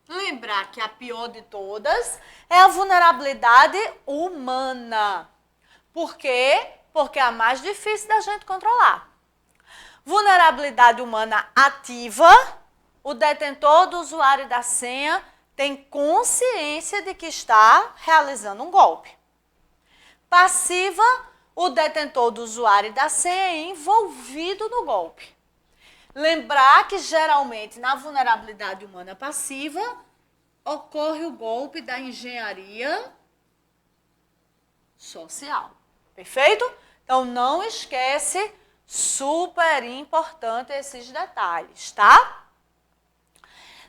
Lembrar que a pior de todas é a vulnerabilidade humana. Por quê? Porque é a mais difícil da gente controlar. Vulnerabilidade humana ativa, o detentor do usuário e da senha tem consciência de que está realizando um golpe. Passiva, o detentor do usuário e da senha é envolvido no golpe. Lembrar que geralmente na vulnerabilidade humana passiva ocorre o golpe da engenharia social. Perfeito? Então não esquece, super importante esses detalhes, tá?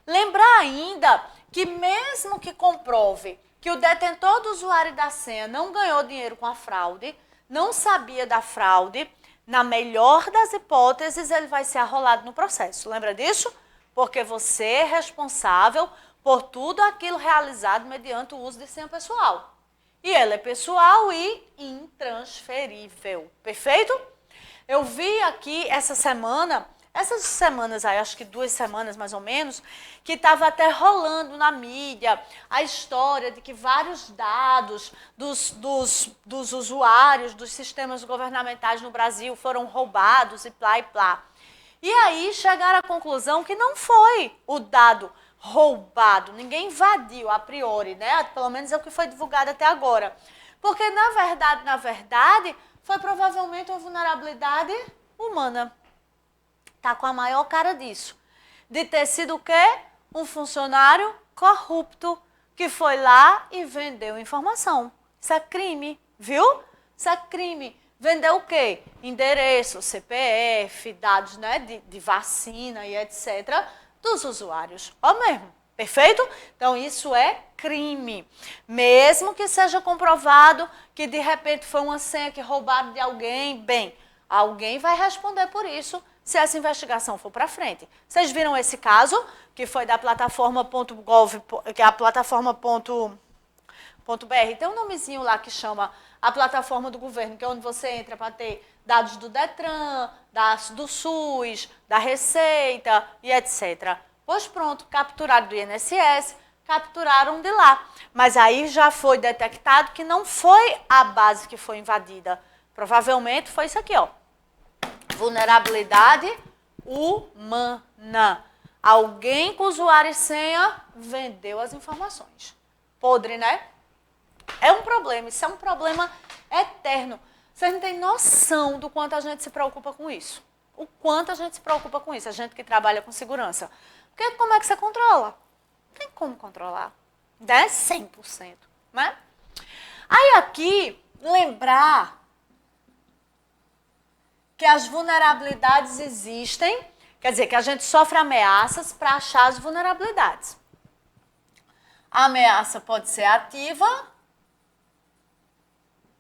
Lembrar ainda que mesmo que comprove que o detentor do usuário e da senha não ganhou dinheiro com a fraude, não sabia da fraude, na melhor das hipóteses, ele vai ser arrolado no processo. Lembra disso? Porque você é responsável por tudo aquilo realizado mediante o uso de senha pessoal. E ela é pessoal e intransferível. Perfeito? Eu vi aqui essas semanas aí, acho que 2 semanas mais ou menos, que estava até rolando na mídia a história de que vários dados dos usuários dos sistemas governamentais no Brasil foram roubados e plá e plá. E aí chegaram à conclusão que não foi o dado roubado, ninguém invadiu a priori, né? Pelo menos é o que foi divulgado até agora. Porque na verdade, foi provavelmente uma vulnerabilidade humana. Tá com a maior cara disso. De ter sido o quê? Um funcionário corrupto que foi lá e vendeu informação. Isso é crime, viu? Isso é crime. Vendeu o quê? Endereço, CPF, dados, né, de vacina e etc. dos usuários. Ó mesmo. Perfeito? Então, isso é crime. Mesmo que seja comprovado que de repente foi uma senha que roubaram de alguém, bem, alguém vai responder por isso se essa investigação for para frente. Vocês viram esse caso, que foi da plataforma.gov, que é a plataforma.br, tem um nomezinho lá que chama a plataforma do governo, que é onde você entra para ter dados do Detran, do SUS, da Receita e etc. Pois pronto, capturaram do INSS, capturaram de lá. Mas aí já foi detectado que não foi a base que foi invadida. Provavelmente foi isso aqui, ó. Vulnerabilidade humana. Alguém com usuário e senha vendeu as informações. Podre, né? É um problema, isso é um problema eterno. Vocês não têm noção do quanto a gente se preocupa com isso. O quanto a gente se preocupa com isso, a gente que trabalha com segurança. Porque como é que você controla? Não tem como controlar. Né? 100%. Né? Aí aqui, lembrar que as vulnerabilidades existem, quer dizer, que a gente sofre ameaças para achar as vulnerabilidades. A ameaça pode ser ativa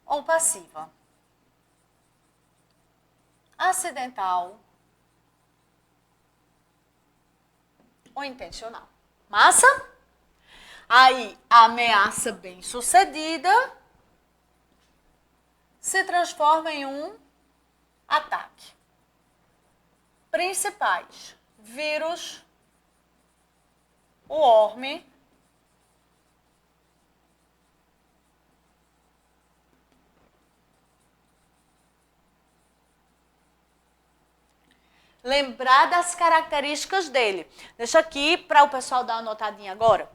ou passiva. Acidental ou intencional. Massa? Aí, a ameaça bem-sucedida se transforma em um ataque. Principais: vírus, o worm, lembrar das características dele. Deixa aqui para o pessoal dar uma anotadinha agora.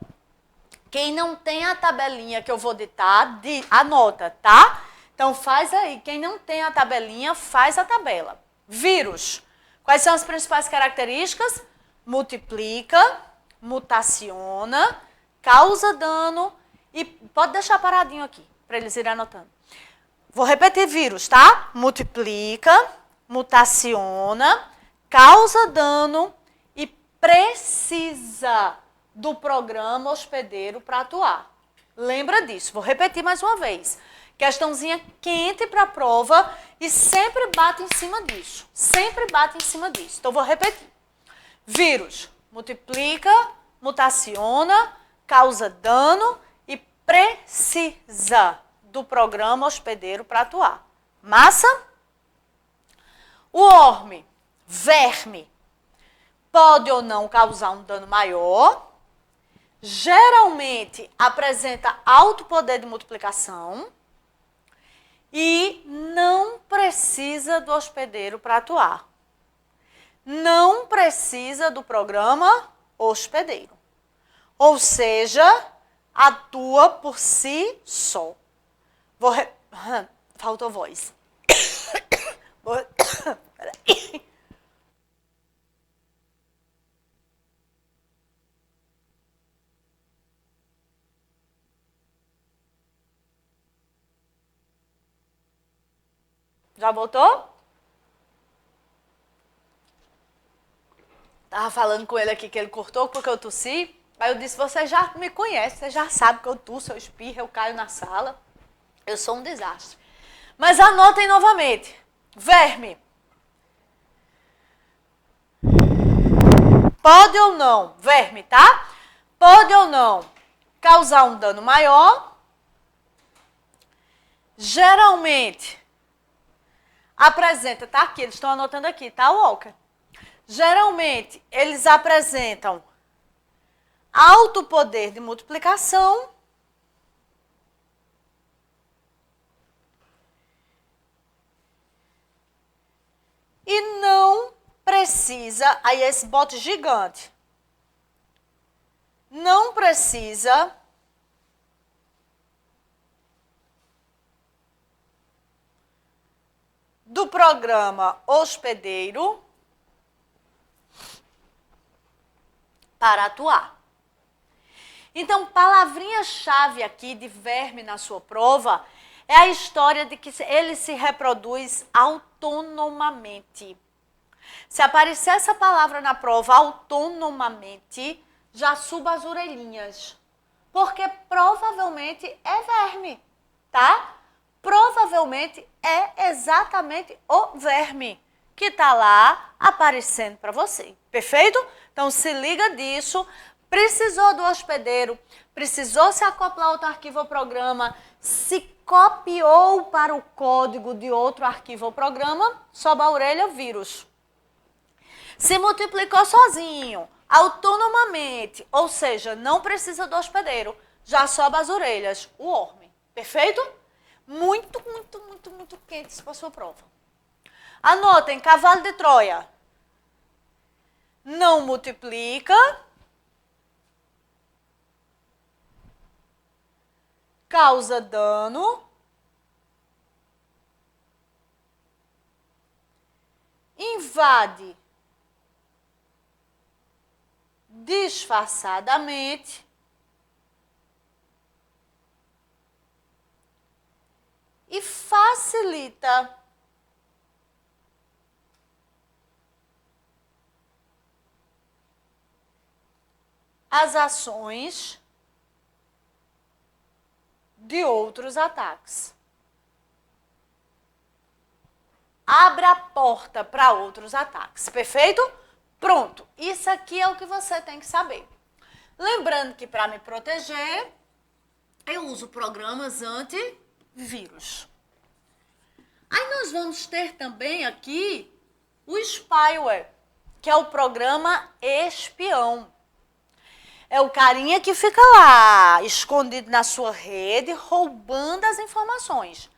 Quem não tem a tabelinha que eu vou ditar, anota, tá? Então faz aí. Quem não tem a tabelinha, faz a tabela. Vírus. Quais são as principais características? Multiplica, mutaciona, causa dano e pode deixar paradinho aqui, para eles irem anotando. Vou repetir vírus, tá? Multiplica, mutaciona, causa dano e precisa do programa hospedeiro para atuar. Lembra disso. Vou repetir mais uma vez. Questãozinha quente para a prova e sempre bate em cima disso. Sempre bate em cima disso. Então, vou repetir. Vírus multiplica, mutaciona, causa dano e precisa do programa hospedeiro para atuar. Massa? O worm, verme, pode ou não causar um dano maior. Geralmente apresenta alto poder de multiplicação e não precisa do hospedeiro para atuar. Não precisa do programa hospedeiro. Ou seja, atua por si só. Faltou voz. Peraí. Já voltou? Tava falando com ele aqui que ele cortou porque eu tossi. Aí eu disse, você já me conhece, você já sabe que eu tuço, eu espirro, eu caio na sala. Eu sou um desastre. Mas anotem novamente. Verme. Pode ou não, verme, tá? Pode ou não causar um dano maior. Geralmente apresenta, tá aqui, eles estão anotando aqui, tá, Walker? Geralmente, eles apresentam alto poder de multiplicação e não precisa, aí esse bote gigante, não precisa do programa hospedeiro para atuar. Então, palavrinha-chave aqui de verme na sua prova é a história de que ele se reproduz autonomamente. Se aparecer essa palavra na prova, autonomamente, já suba as orelhinhas. Porque provavelmente é verme, tá? Provavelmente é exatamente o verme que está lá aparecendo para você. Perfeito? Então, se liga disso. Precisou do hospedeiro, precisou se acoplar outro arquivo ou programa, se copiou para o código de outro arquivo ou programa, sobe a orelha, vírus. Se multiplicou sozinho, autonomamente, ou seja, não precisa do hospedeiro, já sobe as orelhas, o worm. Perfeito? Muito, muito, muito, muito quente isso para a sua prova. Anotem, cavalo de Troia. Não multiplica. Causa dano. Invade disfarçadamente. E facilita as ações de outros ataques. Abre a porta para outros ataques. Perfeito? Pronto. Isso aqui é o que você tem que saber. Lembrando que para me proteger, eu uso programas antivírus. Aí nós vamos ter também aqui o spyware, que é o programa espião. É o carinha que fica lá, escondido na sua rede, roubando as informações.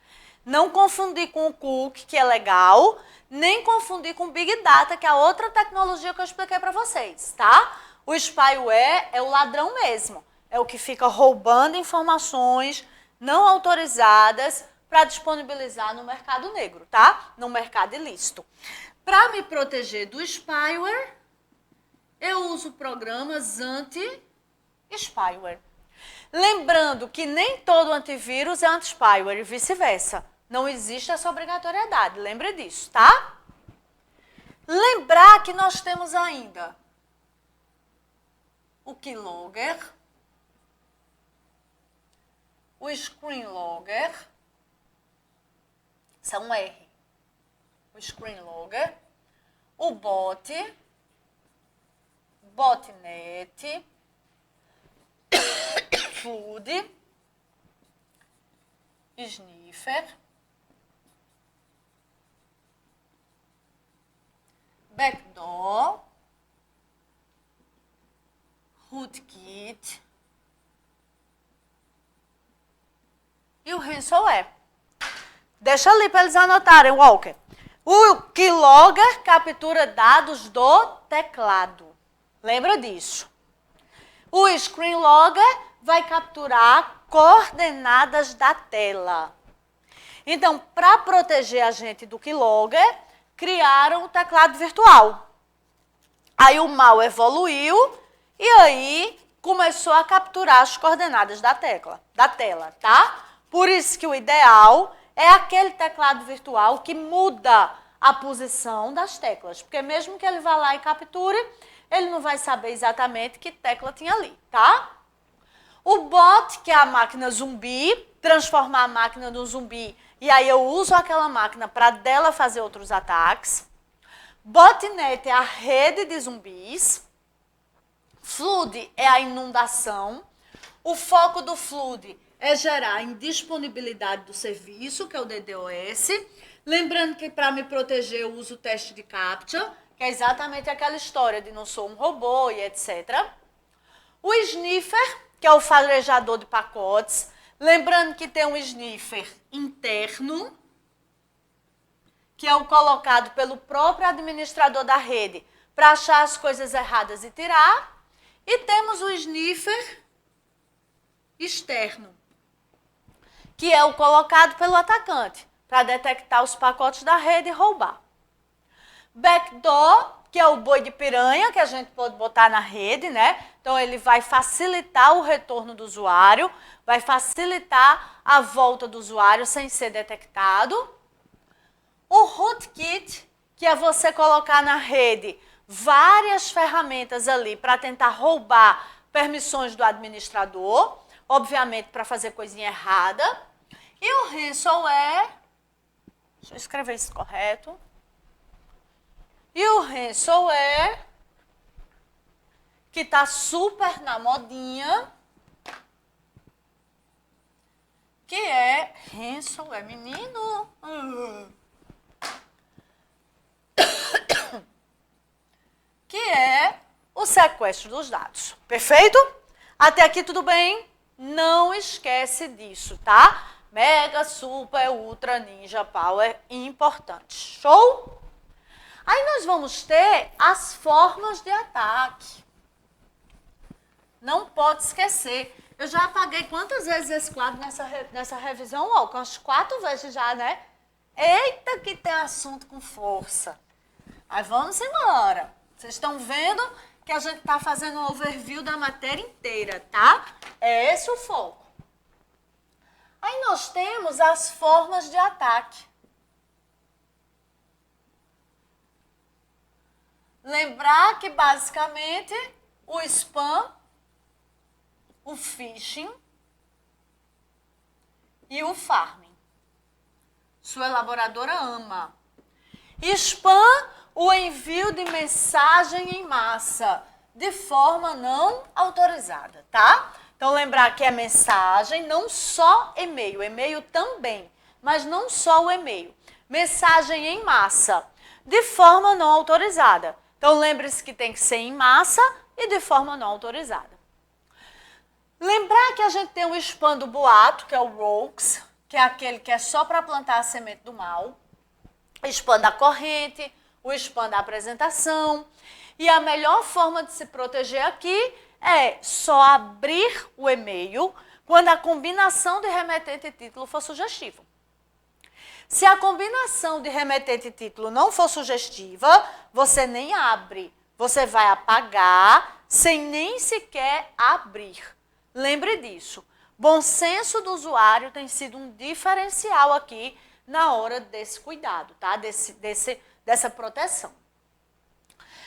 Não confundir com o cookie, que é legal, nem confundir com o Big Data, que é a outra tecnologia que eu expliquei para vocês, tá? O spyware é o ladrão mesmo. É o que fica roubando informações não autorizadas para disponibilizar no mercado negro, tá? No mercado ilícito. Para me proteger do spyware, eu uso programas anti-spyware. Lembrando que nem todo antivírus é anti-spyware e vice-versa. Não existe essa obrigatoriedade, lembre disso, tá? Lembrar que nós temos ainda o keylogger, o screenlogger, são R. O screenlogger, o botnet, flood, sniffer, backdoor, rootkit e o ransomware. Deixa ali para eles anotarem, Walker. O keylogger captura dados do teclado. Lembra disso. O screenlogger vai capturar coordenadas da tela. Então, para proteger a gente do keylogger, criaram o teclado virtual. Aí o mal evoluiu e aí começou a capturar as coordenadas da tela, tá? Por isso que o ideal é aquele teclado virtual que muda a posição das teclas, porque mesmo que ele vá lá e capture, ele não vai saber exatamente que tecla tinha ali, tá? O bot, que é a máquina zumbi, transformar a máquina no zumbi, e aí eu uso aquela máquina para dela fazer outros ataques. Botnet é a rede de zumbis. Flood é a inundação. O foco do flood é gerar indisponibilidade do serviço, que é o DDoS. Lembrando que para me proteger eu uso o teste de CAPTCHA, que é exatamente aquela história de não sou um robô e etc. O sniffer, que é o farejador de pacotes. Lembrando que tem um sniffer interno, que é o colocado pelo próprio administrador da rede para achar as coisas erradas e tirar. E temos o sniffer externo, que é o colocado pelo atacante para detectar os pacotes da rede e roubar. Backdoor, que é o boi de piranha, que a gente pode botar na rede, né? Então, ele vai facilitar o retorno do usuário, vai facilitar a volta do usuário sem ser detectado. O rootkit, que é você colocar na rede várias ferramentas ali para tentar roubar permissões do administrador, obviamente para fazer coisinha errada. E o ransomware, deixa eu escrever isso correto. E o ransomware, que está super na modinha, que é ransomware, menino. Que é o sequestro dos dados. Perfeito? Até aqui tudo bem? Não esquece disso, tá? Mega, super, ultra, ninja, power, importante. Show? Aí nós vamos ter as formas de ataque. Não pode esquecer. Eu já apaguei quantas vezes esse quadro nessa revisão? Ó, umas 4 vezes já, né? Eita, que tem assunto com força. Aí vamos embora. Vocês estão vendo que a gente está fazendo um overview da matéria inteira, tá? É esse o foco. Aí nós temos as formas de ataque. Lembrar que, basicamente, o spam, o phishing e o farming. Sua elaboradora ama. Spam, o envio de mensagem em massa. de forma não autorizada, tá? Então, lembrar que é mensagem, não só e-mail. E-mail também, mas não só o e-mail. Mensagem em massa, de forma não autorizada. Então, lembre-se que tem que ser em massa e de forma não autorizada. Lembrar que a gente tem o spam do boato, que é o rogues, que é aquele que é só para plantar a semente do mal. O spam da corrente, o spam da apresentação. E a melhor forma de se proteger aqui é só abrir o e-mail quando a combinação de remetente e título for sugestiva. Se a combinação de remetente e título não for sugestiva, você nem abre. Você vai apagar sem nem sequer abrir. Lembre disso. Bom senso do usuário tem sido um diferencial aqui na hora desse cuidado, tá? Dessa proteção.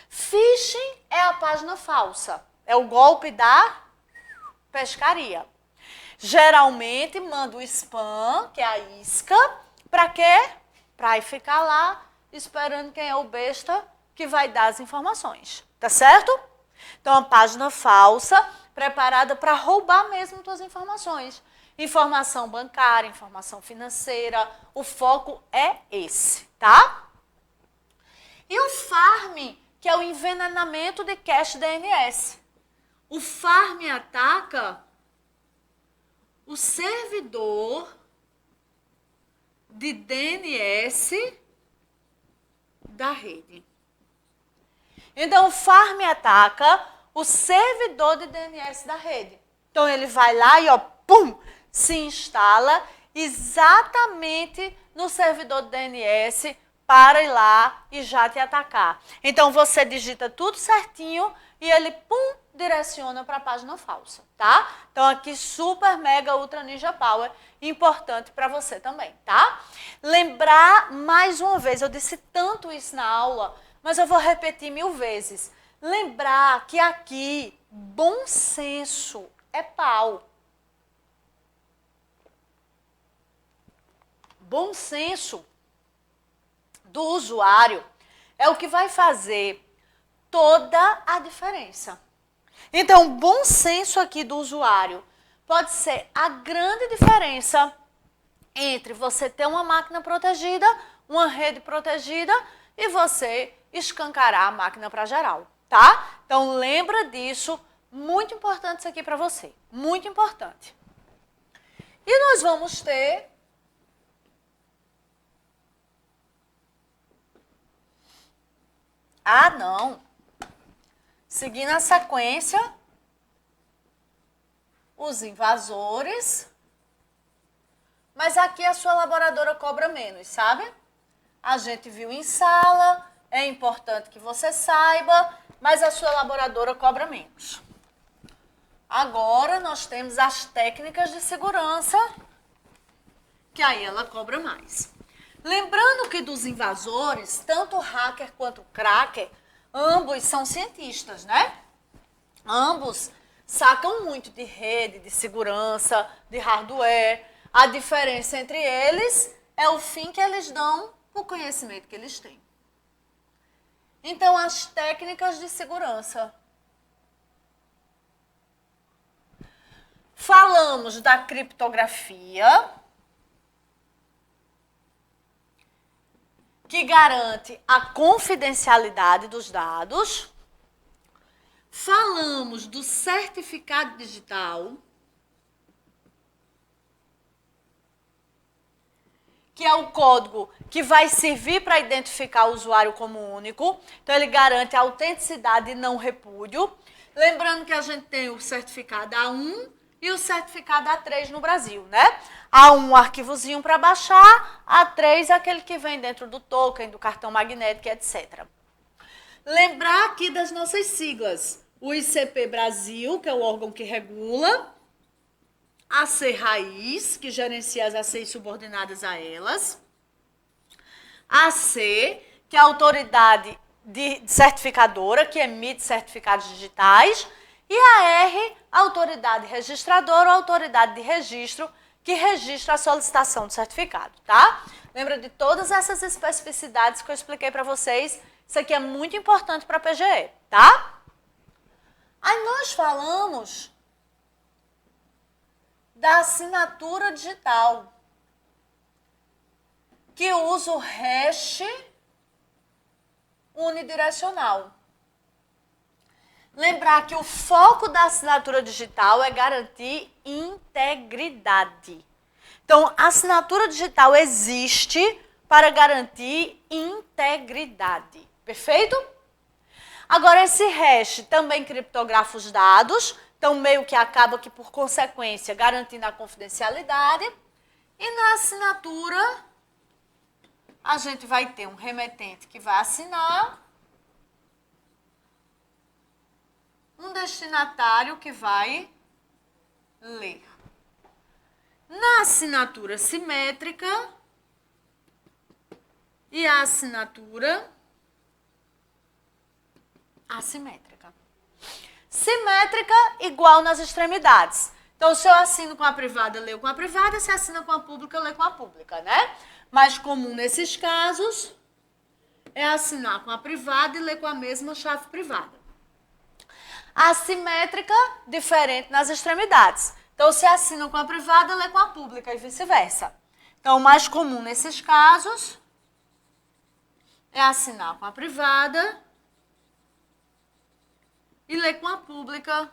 Phishing é a página falsa. É o golpe da pescaria. Geralmente manda o spam, que é a isca, para quê? Para ficar lá esperando quem é o besta que vai dar as informações. Tá certo? Então, a página falsa preparada para roubar mesmo suas informações. Informação bancária, informação financeira, o foco é esse, tá? E o farm, que é o envenenamento de cache DNS. O farm ataca o servidor de DNS da rede. Então, o farm ataca o servidor de DNS da rede. Então, ele vai lá e, ó, pum, se instala exatamente no servidor de DNS para ir lá e já te atacar. Então, você digita tudo certinho e ele, pum, direciona para a página falsa, tá? Então, aqui, super, mega, ultra ninja power, importante para você também, tá? Lembrar, mais uma vez, eu disse tanto isso na aula, mas eu vou repetir 1000 vezes. Lembrar que aqui, bom senso é pau. Bom senso do usuário é o que vai fazer toda a diferença. Então, bom senso aqui do usuário pode ser a grande diferença entre você ter uma máquina protegida, uma rede protegida e você escancarar a máquina para geral, tá? Então, lembra disso, muito importante isso aqui para você, muito importante. E nós vamos ter seguindo a sequência, os invasores, mas aqui a sua elaboradora cobra menos, sabe? A gente viu em sala, é importante que você saiba, mas a sua elaboradora cobra menos. Agora nós temos as técnicas de segurança, que aí ela cobra mais. Lembrando que dos invasores, tanto o hacker quanto o cracker, ambos são cientistas, né? Ambos sacam muito de rede, de segurança, de hardware. A diferença entre eles é o fim que eles dão para o conhecimento que eles têm. Então, as técnicas de segurança. Falamos da criptografia, que garante a confidencialidade dos dados. Falamos do certificado digital, que é o código que vai servir para identificar o usuário como único. Então, ele garante a autenticidade e não repúdio. Lembrando que a gente tem o certificado A1 e o certificado A3 no Brasil, né? A1, um arquivozinho para baixar, A3 é aquele que vem dentro do token, do cartão magnético, etc. Lembrar aqui das nossas siglas. O ICP Brasil, que é o órgão que regula. AC Raiz, que gerencia as ACs subordinadas a elas. AC, que é a autoridade certificadora, que emite certificados digitais. E a R, a autoridade registradora ou autoridade de registro, que registra a solicitação do certificado, tá? Lembra de todas essas especificidades que eu expliquei para vocês? Isso aqui é muito importante para a PGE, tá? Aí nós falamos da assinatura digital, que usa o hash unidirecional. Lembrar que o foco da assinatura digital é garantir integridade. Então, a assinatura digital existe para garantir integridade. Perfeito? Agora, esse hash também criptografa os dados, então meio que acaba que, por consequência, garantindo a confidencialidade. E na assinatura, a gente vai ter um remetente que vai assinar, um destinatário que vai ler. Na assinatura simétrica e a assinatura assimétrica. Simétrica igual nas extremidades. Então, se eu assino com a privada, eu leio com a privada, se assina com a pública, eu leio com a pública, né? Mais comum nesses casos é assinar com a privada e ler com a mesma chave privada. Assimétrica, diferente nas extremidades. Então, se assina com a privada, lê com a pública e vice-versa. Então, o mais comum nesses casos é assinar com a privada e ler com a pública,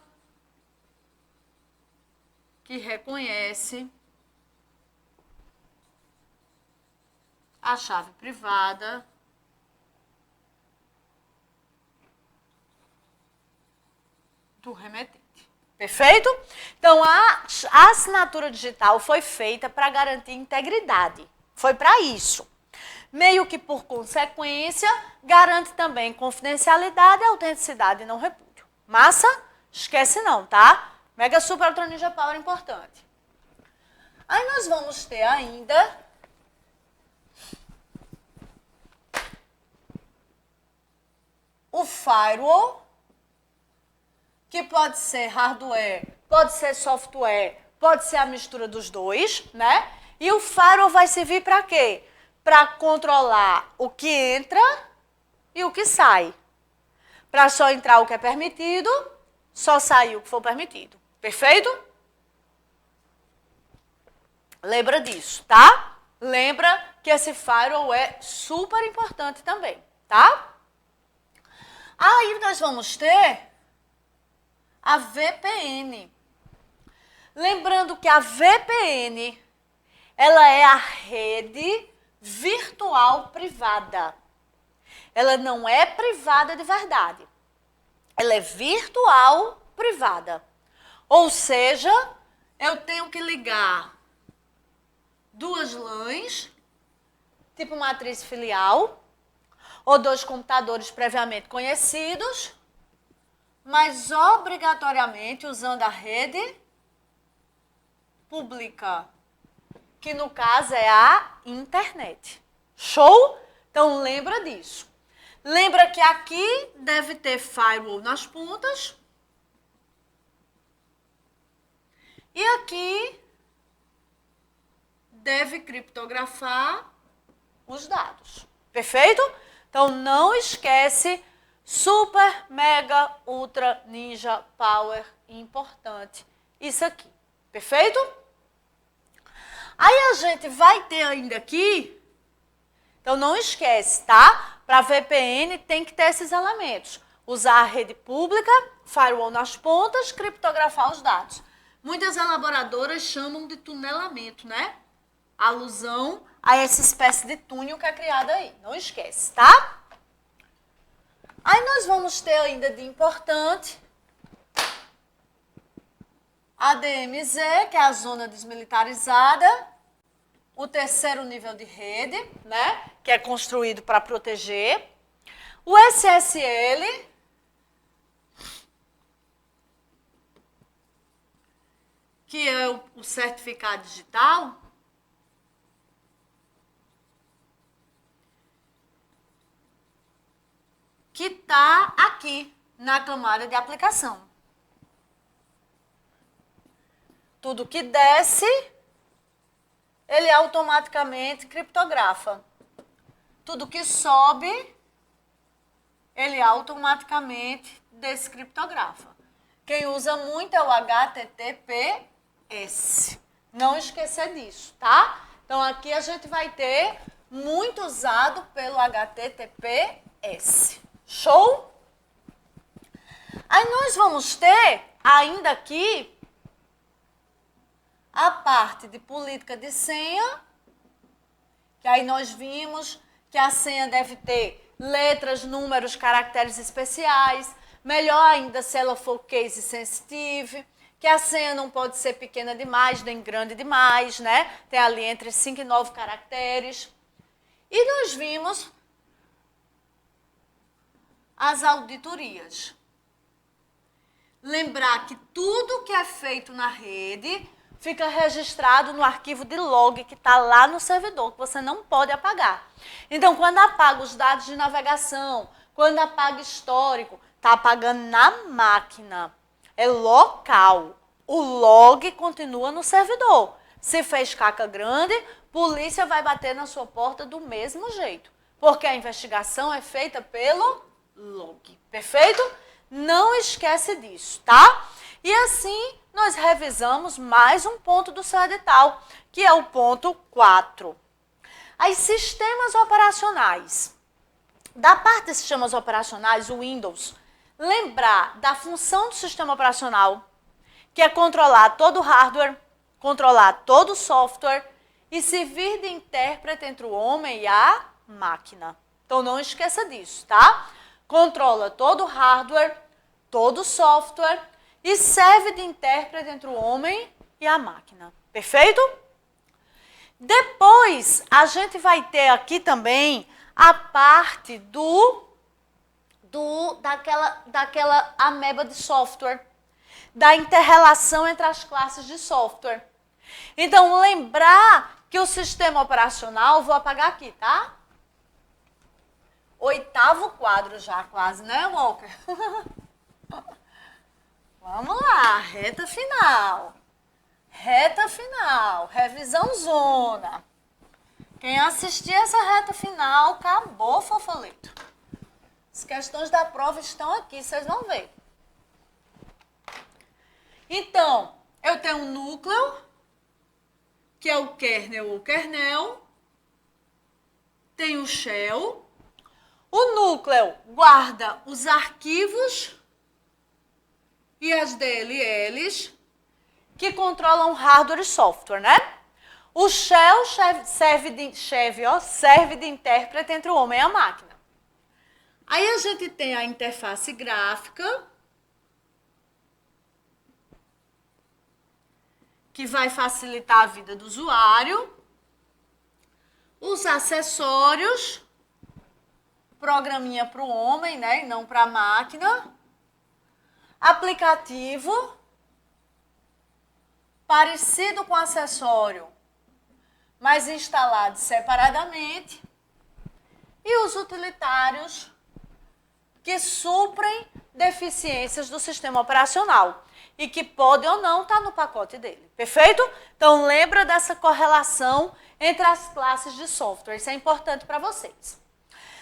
que reconhece a chave privada do remetente. Perfeito? Então, a assinatura digital foi feita para garantir integridade. Foi para isso. Meio que, por consequência, garante também confidencialidade, autenticidade e não repúdio. Massa? Esquece não, tá? Mega Super Ultra Ninja Power é importante. Aí nós vamos ter ainda o firewall, que pode ser hardware, pode ser software, pode ser a mistura dos dois, né? E o firewall vai servir para quê? Para controlar o que entra e o que sai. Para só entrar o que é permitido, só sair o que for permitido. Perfeito? Lembra disso, tá? Lembra que esse firewall é super importante também, tá? Aí nós vamos ter a VPN. Lembrando que a VPN, ela é a rede virtual privada. Ela não é privada de verdade. Ela é virtual privada. Ou seja, eu tenho que ligar duas LANs, tipo matriz filial, ou dois computadores previamente conhecidos, mas obrigatoriamente usando a rede pública, que no caso é a internet. Show? Então lembra disso. Lembra que aqui deve ter firewall nas pontas. E aqui deve criptografar os dados. Perfeito? Então não esquece, super, mega, ultra, ninja, power, importante. Isso aqui. Perfeito? Aí a gente vai ter ainda aqui, então não esquece, tá? Para VPN tem que ter esses elementos. Usar a rede pública, firewall nas pontas, criptografar os dados. Muitas elaboradoras chamam de tunelamento, né? Alusão a essa espécie de túnel que é criada aí. Não esquece, tá? Aí nós vamos ter ainda de importante a DMZ, que é a zona desmilitarizada, o terceiro nível de rede, né, que é construído para proteger, o SSL, que é o certificado digital, que está aqui na camada de aplicação. Tudo que desce, ele automaticamente criptografa. Tudo que sobe, ele automaticamente descriptografa. Quem usa muito é o HTTPS. Não esquecer disso, tá? Então, aqui a gente vai ter muito usado pelo HTTPS. Show? Aí nós vamos ter ainda aqui a parte de política de senha, que aí nós vimos que a senha deve ter letras, números, caracteres especiais, melhor ainda se ela for case sensitive, que a senha não pode ser pequena demais, nem grande demais, né? Tem ali entre 5 e 9 caracteres. E nós vimos as auditorias. Lembrar que tudo que é feito na rede fica registrado no arquivo de log que está lá no servidor, que você não pode apagar. Então, quando apaga os dados de navegação, quando apaga histórico, está apagando na máquina. É local. O log continua no servidor. Se fez caca grande, polícia vai bater na sua porta do mesmo jeito. Porque a investigação é feita pelo log. Perfeito? Não esquece disso, tá? E assim, nós revisamos mais um ponto do seu edital, que é o ponto 4. Aí, sistemas operacionais. Da parte de sistemas operacionais, o Windows, lembrar da função do sistema operacional, que é controlar todo o hardware, controlar todo o software e servir de intérprete entre o homem e a máquina. Então, não esqueça disso, tá? Controla todo o hardware, todo o software e serve de intérprete entre o homem e a máquina. Perfeito? Depois, a gente vai ter aqui também a parte daquela ameba de software, da inter-relação entre as classes de software. Então, lembrar que o sistema operacional, vou apagar aqui, tá? 8º quadro já quase, né, Walker? Vamos lá, reta final. Reta final, revisão zona. Quem assistir essa reta final, acabou, fofolito. As questões da prova estão aqui, vocês vão ver. Então, eu tenho um núcleo, que é o kernel ou kernel. Tem o shell. O núcleo guarda os arquivos e as DLLs que controlam hardware e software, né? O shell serve de intérprete entre o homem e a máquina. Aí a gente tem a interface gráfica, que vai facilitar a vida do usuário. Os acessórios, programinha para o homem, né, e não para a máquina. Aplicativo, parecido com acessório, mas instalado separadamente. E os utilitários, que suprem deficiências do sistema operacional e que pode ou não estar no pacote dele. Perfeito? Então, lembra dessa correlação entre as classes de software. Isso é importante para vocês.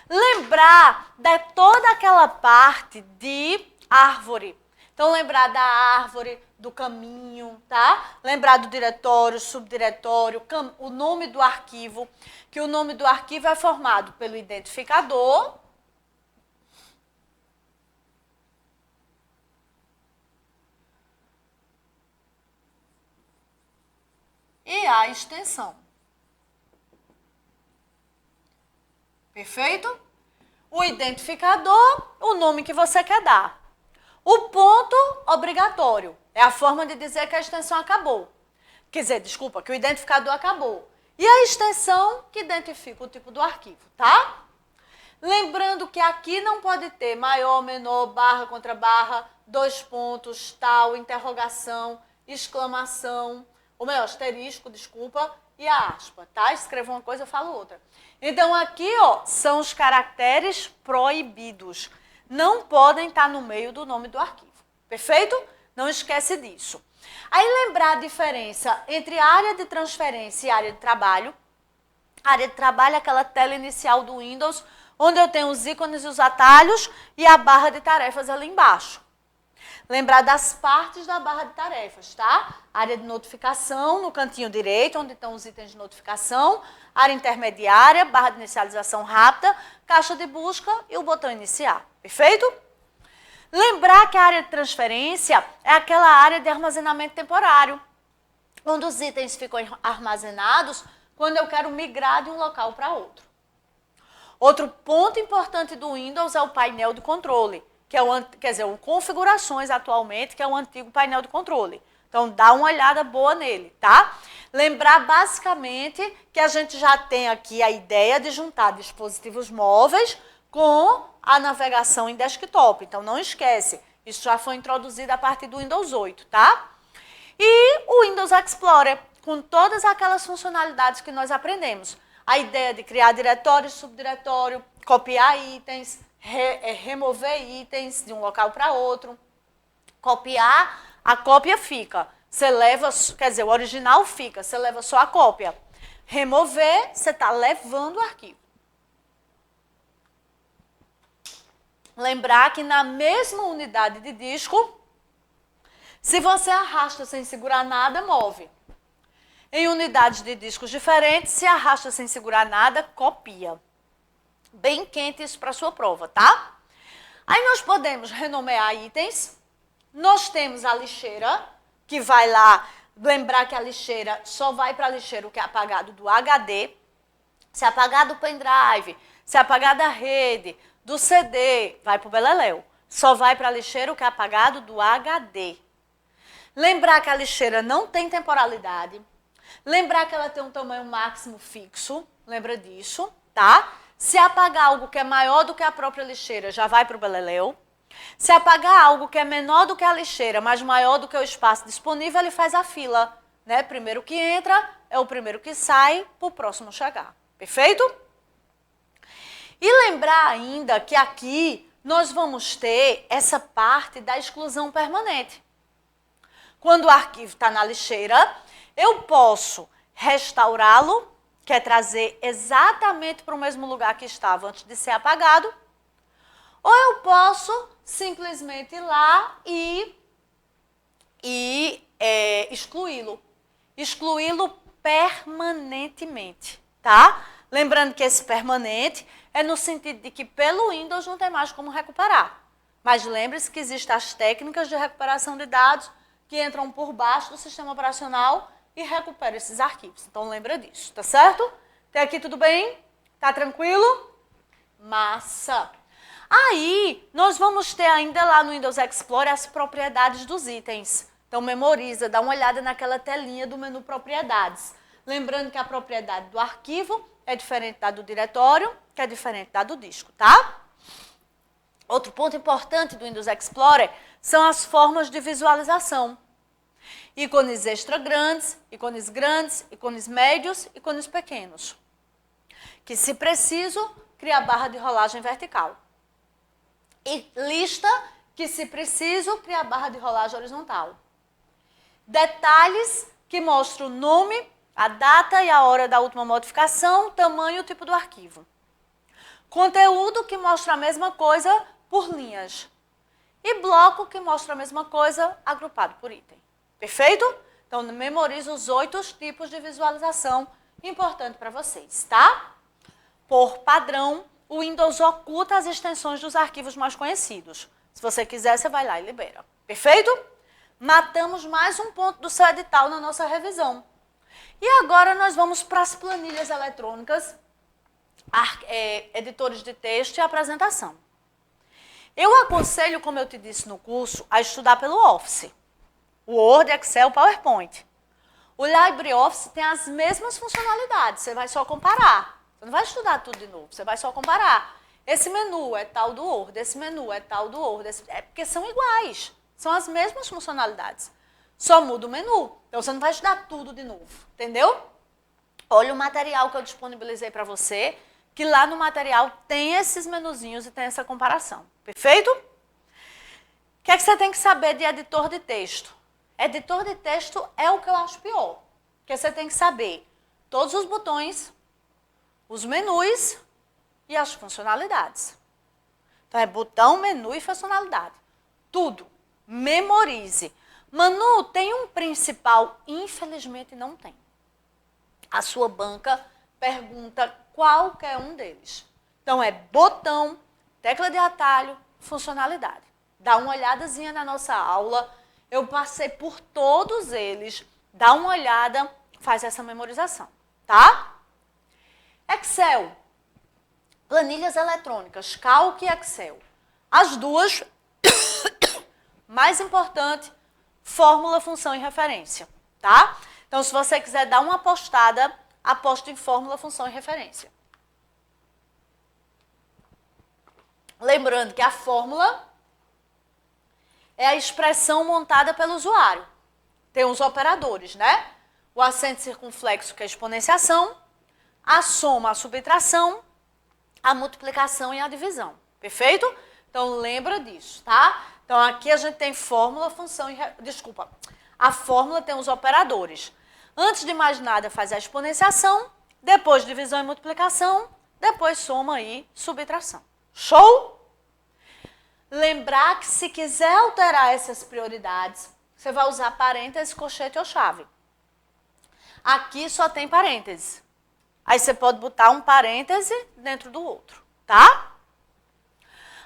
Lembrar de toda aquela parte de árvore. Então, lembrar da árvore, do caminho, tá? Lembrar do diretório, subdiretório, o nome do arquivo, que o nome do arquivo é formado pelo identificador e a extensão. Perfeito? O identificador, o nome que você quer dar. O ponto obrigatório é a forma de dizer que a extensão acabou. Quer dizer, desculpa, que o identificador acabou. E a extensão que identifica o tipo do arquivo, tá? Lembrando que aqui não pode ter maior, menor, barra contra barra, 2 pontos, tal, interrogação, exclamação, ou melhor, asterisco, desculpa, e a aspa, tá? Escreva uma coisa, eu falo outra. Então, aqui, ó, são os caracteres proibidos. Não podem estar no meio do nome do arquivo. Perfeito? Não esquece disso. Aí, lembrar a diferença entre área de transferência e área de trabalho. A área de trabalho é aquela tela inicial do Windows, onde eu tenho os ícones e os atalhos e a barra de tarefas ali embaixo. Lembrar das partes da barra de tarefas, tá? Área de notificação no cantinho direito, onde estão os itens de notificação, área intermediária, barra de inicialização rápida, caixa de busca e o botão iniciar. Perfeito? Lembrar que a área de transferência é aquela área de armazenamento temporário, onde os itens ficam armazenados quando eu quero migrar de um local para outro. Outro ponto importante do Windows é o painel de controle, que é o configurações atualmente, que é o antigo painel de controle. Então, dá uma olhada boa nele, tá? Lembrar basicamente que a gente já tem aqui a ideia de juntar dispositivos móveis com a navegação em desktop. Então, não esquece, isso já foi introduzido a partir do Windows 8, tá? E o Windows Explorer, com todas aquelas funcionalidades que nós aprendemos. A ideia de criar diretório, subdiretório, copiar itens, remover itens de um local para outro. Copiar, a cópia fica. Você leva, quer dizer, o original fica, você leva só a cópia. Remover, você está levando o arquivo. Lembrar que na mesma unidade de disco, se você arrasta sem segurar nada, move. Em unidades de discos diferentes, se arrasta sem segurar nada, copia. Bem quente isso para a sua prova, tá? Aí nós podemos renomear itens. Nós temos a lixeira, que vai lá, lembrar que a lixeira só vai para a lixeira o que é apagado do HD. Se apagar do pendrive, se apagar da rede, do CD, vai para o beleléu. Só vai para a lixeira o que é apagado do HD. Lembrar que a lixeira não tem temporalidade. Lembrar que ela tem um tamanho máximo fixo. Lembra disso, tá? Se apagar algo que é maior do que a própria lixeira, já vai para o beleléu. Se apagar algo que é menor do que a lixeira, mas maior do que o espaço disponível, ele faz a fila, né? Primeiro que entra é o primeiro que sai para o próximo chegar. Perfeito? E lembrar ainda que aqui nós vamos ter essa parte da exclusão permanente. Quando o arquivo está na lixeira, eu posso restaurá-lo, que é trazer exatamente para o mesmo lugar que estava antes de ser apagado, ou eu posso simplesmente ir lá e excluí-lo. Excluí-lo permanentemente, tá? Lembrando que esse permanente é no sentido de que pelo Windows não tem mais como recuperar. Mas lembre-se que existem as técnicas de recuperação de dados que entram por baixo do sistema operacional e recuperam esses arquivos. Então lembra disso, tá certo? Até aqui tudo bem? Tá tranquilo? Massa! Aí, nós vamos ter ainda lá no Windows Explorer as propriedades dos itens. Então, memoriza, dá uma olhada naquela telinha do menu Propriedades. Lembrando que a propriedade do arquivo é diferente da do diretório, que é diferente da do disco, tá? Outro ponto importante do Windows Explorer são as formas de visualização. Ícones extra grandes, ícones médios, ícones pequenos. Que, se preciso, cria a barra de rolagem vertical. E lista, que se preciso, cria a barra de rolagem horizontal. Detalhes, que mostram o nome, a data e a hora da última modificação, o tamanho e o tipo do arquivo. Conteúdo, que mostra a mesma coisa por linhas. E bloco, que mostra a mesma coisa agrupado por item. Perfeito? Então, memorize os 8 tipos de visualização importante para vocês, tá? Por padrão, o Windows oculta as extensões dos arquivos mais conhecidos. Se você quiser, você vai lá e libera. Perfeito? Matamos mais um ponto do seu edital na nossa revisão. E agora nós vamos para as planilhas eletrônicas, editores de texto e apresentação. Eu aconselho, como eu te disse no curso, a estudar pelo Office. Word, Excel, PowerPoint. O LibreOffice tem as mesmas funcionalidades, você vai só comparar. Você não vai estudar tudo de novo, você vai só comparar. Esse menu é tal do Word, esse menu é tal do Word, é porque são iguais, são as mesmas funcionalidades. Só muda o menu, então você não vai estudar tudo de novo, entendeu? Olha o material que eu disponibilizei para você, que lá no material tem esses menuzinhos e tem essa comparação, perfeito? O que é que você tem que saber de editor de texto? Editor de texto é o que eu acho pior, porque você tem que saber todos os botões, os menus e as funcionalidades. Então, é botão, menu e funcionalidade. Tudo. memorize. Manu, tem um principal? Infelizmente não tem. A sua banca pergunta qualquer um deles. Então é botão, tecla de atalho, funcionalidade. Dá uma olhadazinha na nossa aula. Eu passei por todos eles. Dá uma olhada, faz essa memorização, tá? Excel. Planilhas eletrônicas, Calc e Excel. As duas, mais importante, fórmula, função e referência, tá? Então, se você quiser dar uma apostada, aposte em fórmula, função e referência. Lembrando que a fórmula é a expressão montada pelo usuário. Tem os operadores, né? O acento circunflexo, que é a exponenciação, a soma, a subtração, a multiplicação e a divisão. Perfeito? Então, lembra disso, tá? Então, aqui a gente tem fórmula, função e... Desculpa. A fórmula tem os operadores. Antes de mais nada, faz a exponenciação, depois divisão e multiplicação, depois soma e subtração. Show? Lembrar que se quiser alterar essas prioridades, você vai usar parênteses, colchete ou chave. Aqui só tem parênteses. Aí você pode botar um parêntese dentro do outro, tá?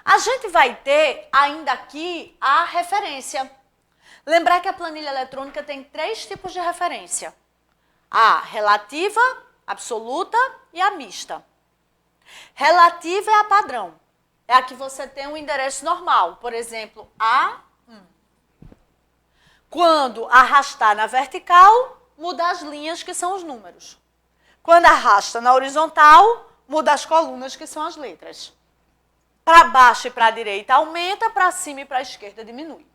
A gente vai ter ainda aqui a referência. Lembrar que a planilha eletrônica tem 3 tipos de referência. A relativa, absoluta e a mista. Relativa é a padrão. É a que você tem um endereço normal. Por exemplo, A1. Quando arrastar na vertical, muda as linhas, que são os números. Quando arrasta na horizontal, muda as colunas, que são as letras. Para baixo e para a direita aumenta, para cima e para a esquerda diminui.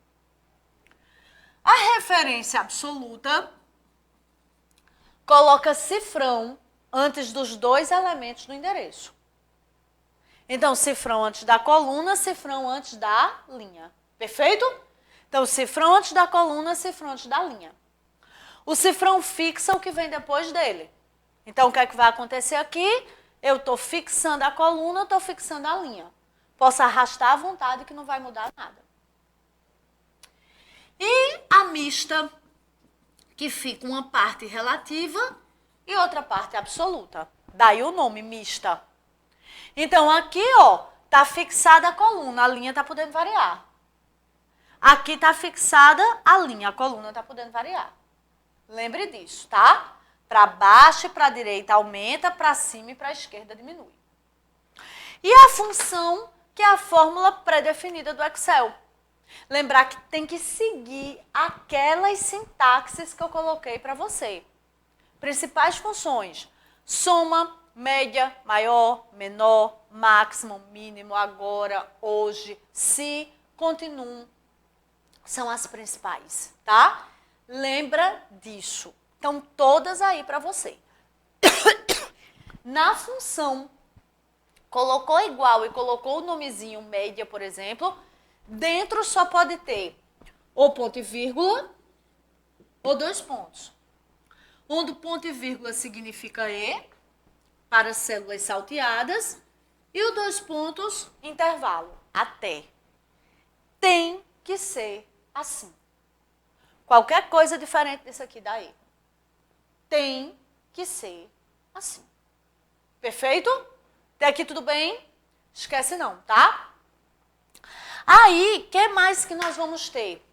A referência absoluta coloca cifrão antes dos 2 elementos do endereço. Então, cifrão antes da coluna, cifrão antes da linha. Perfeito? Então, cifrão antes da coluna, cifrão antes da linha. O cifrão fixa o que vem depois dele. Então, o que é que vai acontecer aqui? Eu estou fixando a coluna, estou fixando a linha. Posso arrastar à vontade que não vai mudar nada. E a mista, que fica uma parte relativa e outra parte absoluta. Daí o nome mista. Então, aqui, ó, tá fixada a coluna, a linha tá podendo variar. Aqui tá fixada a linha, a coluna tá podendo variar. Lembre disso, tá? Para baixo e para a direita aumenta, para cima e para a esquerda diminui. E a função, que é a fórmula pré-definida do Excel. Lembrar que tem que seguir aquelas sintaxes que eu coloquei para você. Principais funções: soma, média, maior, menor, máximo, mínimo, agora, hoje, se, continuum. São as principais, tá? Lembra disso. Então, todas aí para você. Na função, colocou igual e colocou o nomezinho média, por exemplo, dentro só pode ter ou ponto e vírgula ou 2 pontos. Onde o ponto e vírgula significa E, para células salteadas, e o 2 pontos, intervalo, até. Tem que ser assim. Qualquer coisa diferente disso aqui dá erro. Tem que ser assim. Perfeito? Até aqui tudo bem? Esquece não, tá? Aí, o que mais que nós vamos ter?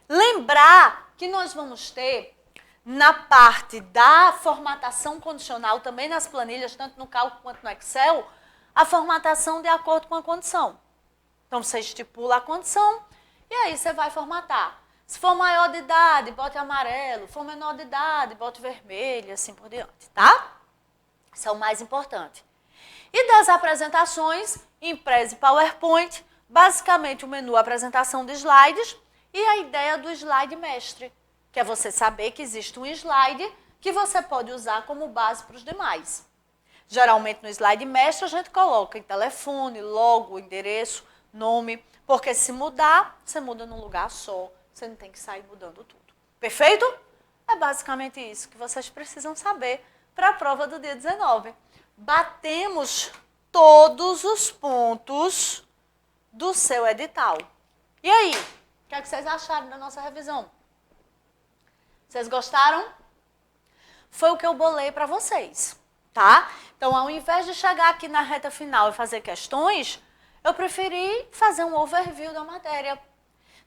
Lembrar que nós vamos ter, na parte da formatação condicional, também nas planilhas, tanto no cálculo quanto no Excel, a formatação de acordo com a condição. Então, você estipula a condição e aí você vai formatar. Se for maior de idade, bote amarelo. Se for menor de idade, bote vermelho, assim por diante, tá? Isso é o mais importante. E das apresentações, Impress e PowerPoint, basicamente o menu apresentação de slides e a ideia do slide mestre, que é você saber que existe um slide que você pode usar como base para os demais. Geralmente no slide mestre a gente coloca em telefone, logo, endereço, nome, porque se mudar, você muda num lugar só, você não tem que sair mudando tudo. Perfeito? É basicamente isso que vocês precisam saber para a prova do dia 19. Batemos todos os pontos do seu edital. E aí? O que é que vocês acharam da nossa revisão? Vocês gostaram? Foi o que eu bolei para vocês, tá? Então, ao invés de chegar aqui na reta final e fazer questões, eu preferi fazer um overview da matéria.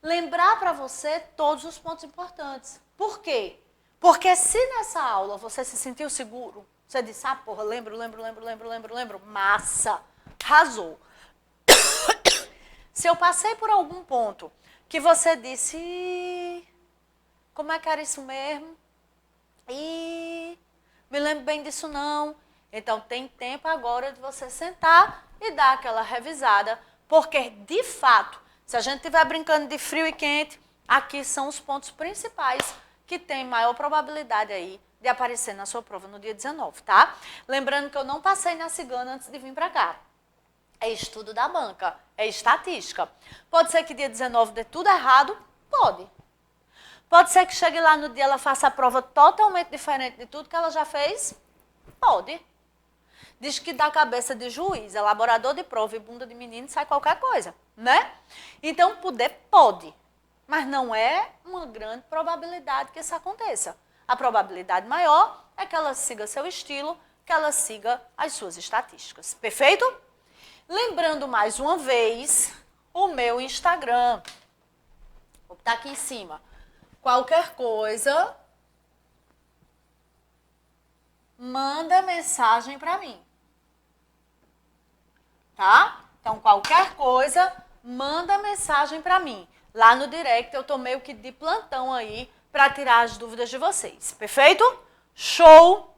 Lembrar para você todos os pontos importantes. Por quê? Porque se nessa aula você se sentiu seguro, você disse, ah, porra, lembro, massa, arrasou. Se eu passei por algum ponto que você disse, "Ih, como é que era isso mesmo? Ih, me lembro bem disso não." Então tem tempo agora de você sentar e dar aquela revisada, porque de fato, se a gente estiver brincando de frio e quente, aqui são os pontos principais que tem maior probabilidade aí de aparecer na sua prova no dia 19, tá? Lembrando que eu não passei na cigana antes de vir para cá. É estudo da banca, é estatística. Pode ser que dia 19 dê tudo errado? Pode. Pode ser que chegue lá no dia ela faça a prova totalmente diferente de tudo que ela já fez? Pode. Diz que da cabeça de juiz, elaborador de prova e bunda de menino sai qualquer coisa, né? Então, poder pode, mas não é uma grande probabilidade que isso aconteça. A probabilidade maior é que ela siga seu estilo, que ela siga as suas estatísticas. Perfeito? Lembrando mais uma vez o meu Instagram. Vou botar aqui em cima. Qualquer coisa, manda mensagem para mim. Tá? Então, qualquer coisa, manda mensagem para mim. Lá no direct eu tô meio que de plantão aí para tirar as dúvidas de vocês. Perfeito? Show!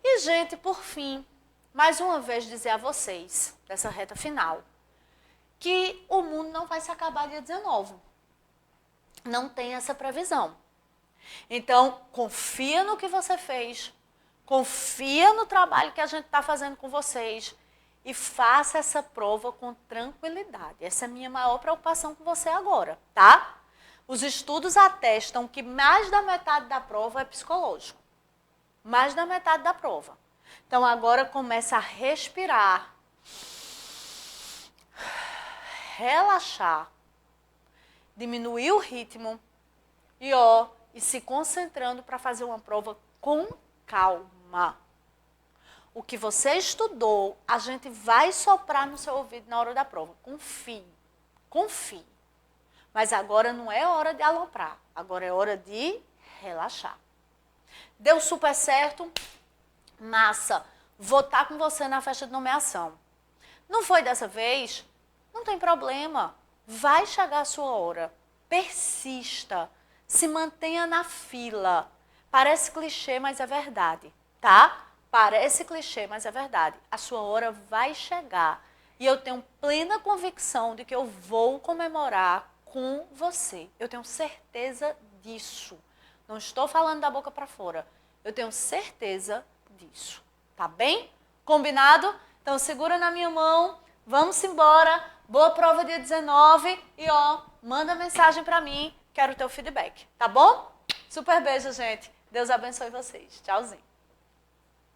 E, gente, por fim, mais uma vez dizer a vocês, dessa reta final, que o mundo não vai se acabar dia 19. Não tem essa previsão. Então, confia no que você fez, confia no trabalho que a gente está fazendo com vocês e faça essa prova com tranquilidade. Essa é a minha maior preocupação com você agora, tá? Os estudos atestam que mais da metade da prova é psicológico. Mais da metade da prova. Então, agora começa a respirar, relaxar, diminuir o ritmo e se concentrando para fazer uma prova com calma. O que você estudou, a gente vai soprar no seu ouvido na hora da prova. Confie, confie. Mas agora não é hora de aloprar, agora é hora de relaxar. Deu super certo? Massa, vou estar com você na festa de nomeação. Não foi dessa vez? Não tem problema, vai chegar a sua hora. Persista, se mantenha na fila. Parece clichê, mas é verdade, tá? Parece clichê, mas é verdade. A sua hora vai chegar. E eu tenho plena convicção de que eu vou comemorar com você. Eu tenho certeza disso. Não estou falando da boca para fora. Eu tenho certeza disso. Tá bem? Combinado? Então segura na minha mão. Vamos embora. Boa prova dia 19. E manda mensagem para mim. Quero o teu feedback. Tá bom? Super beijo, gente. Deus abençoe vocês. Tchauzinho.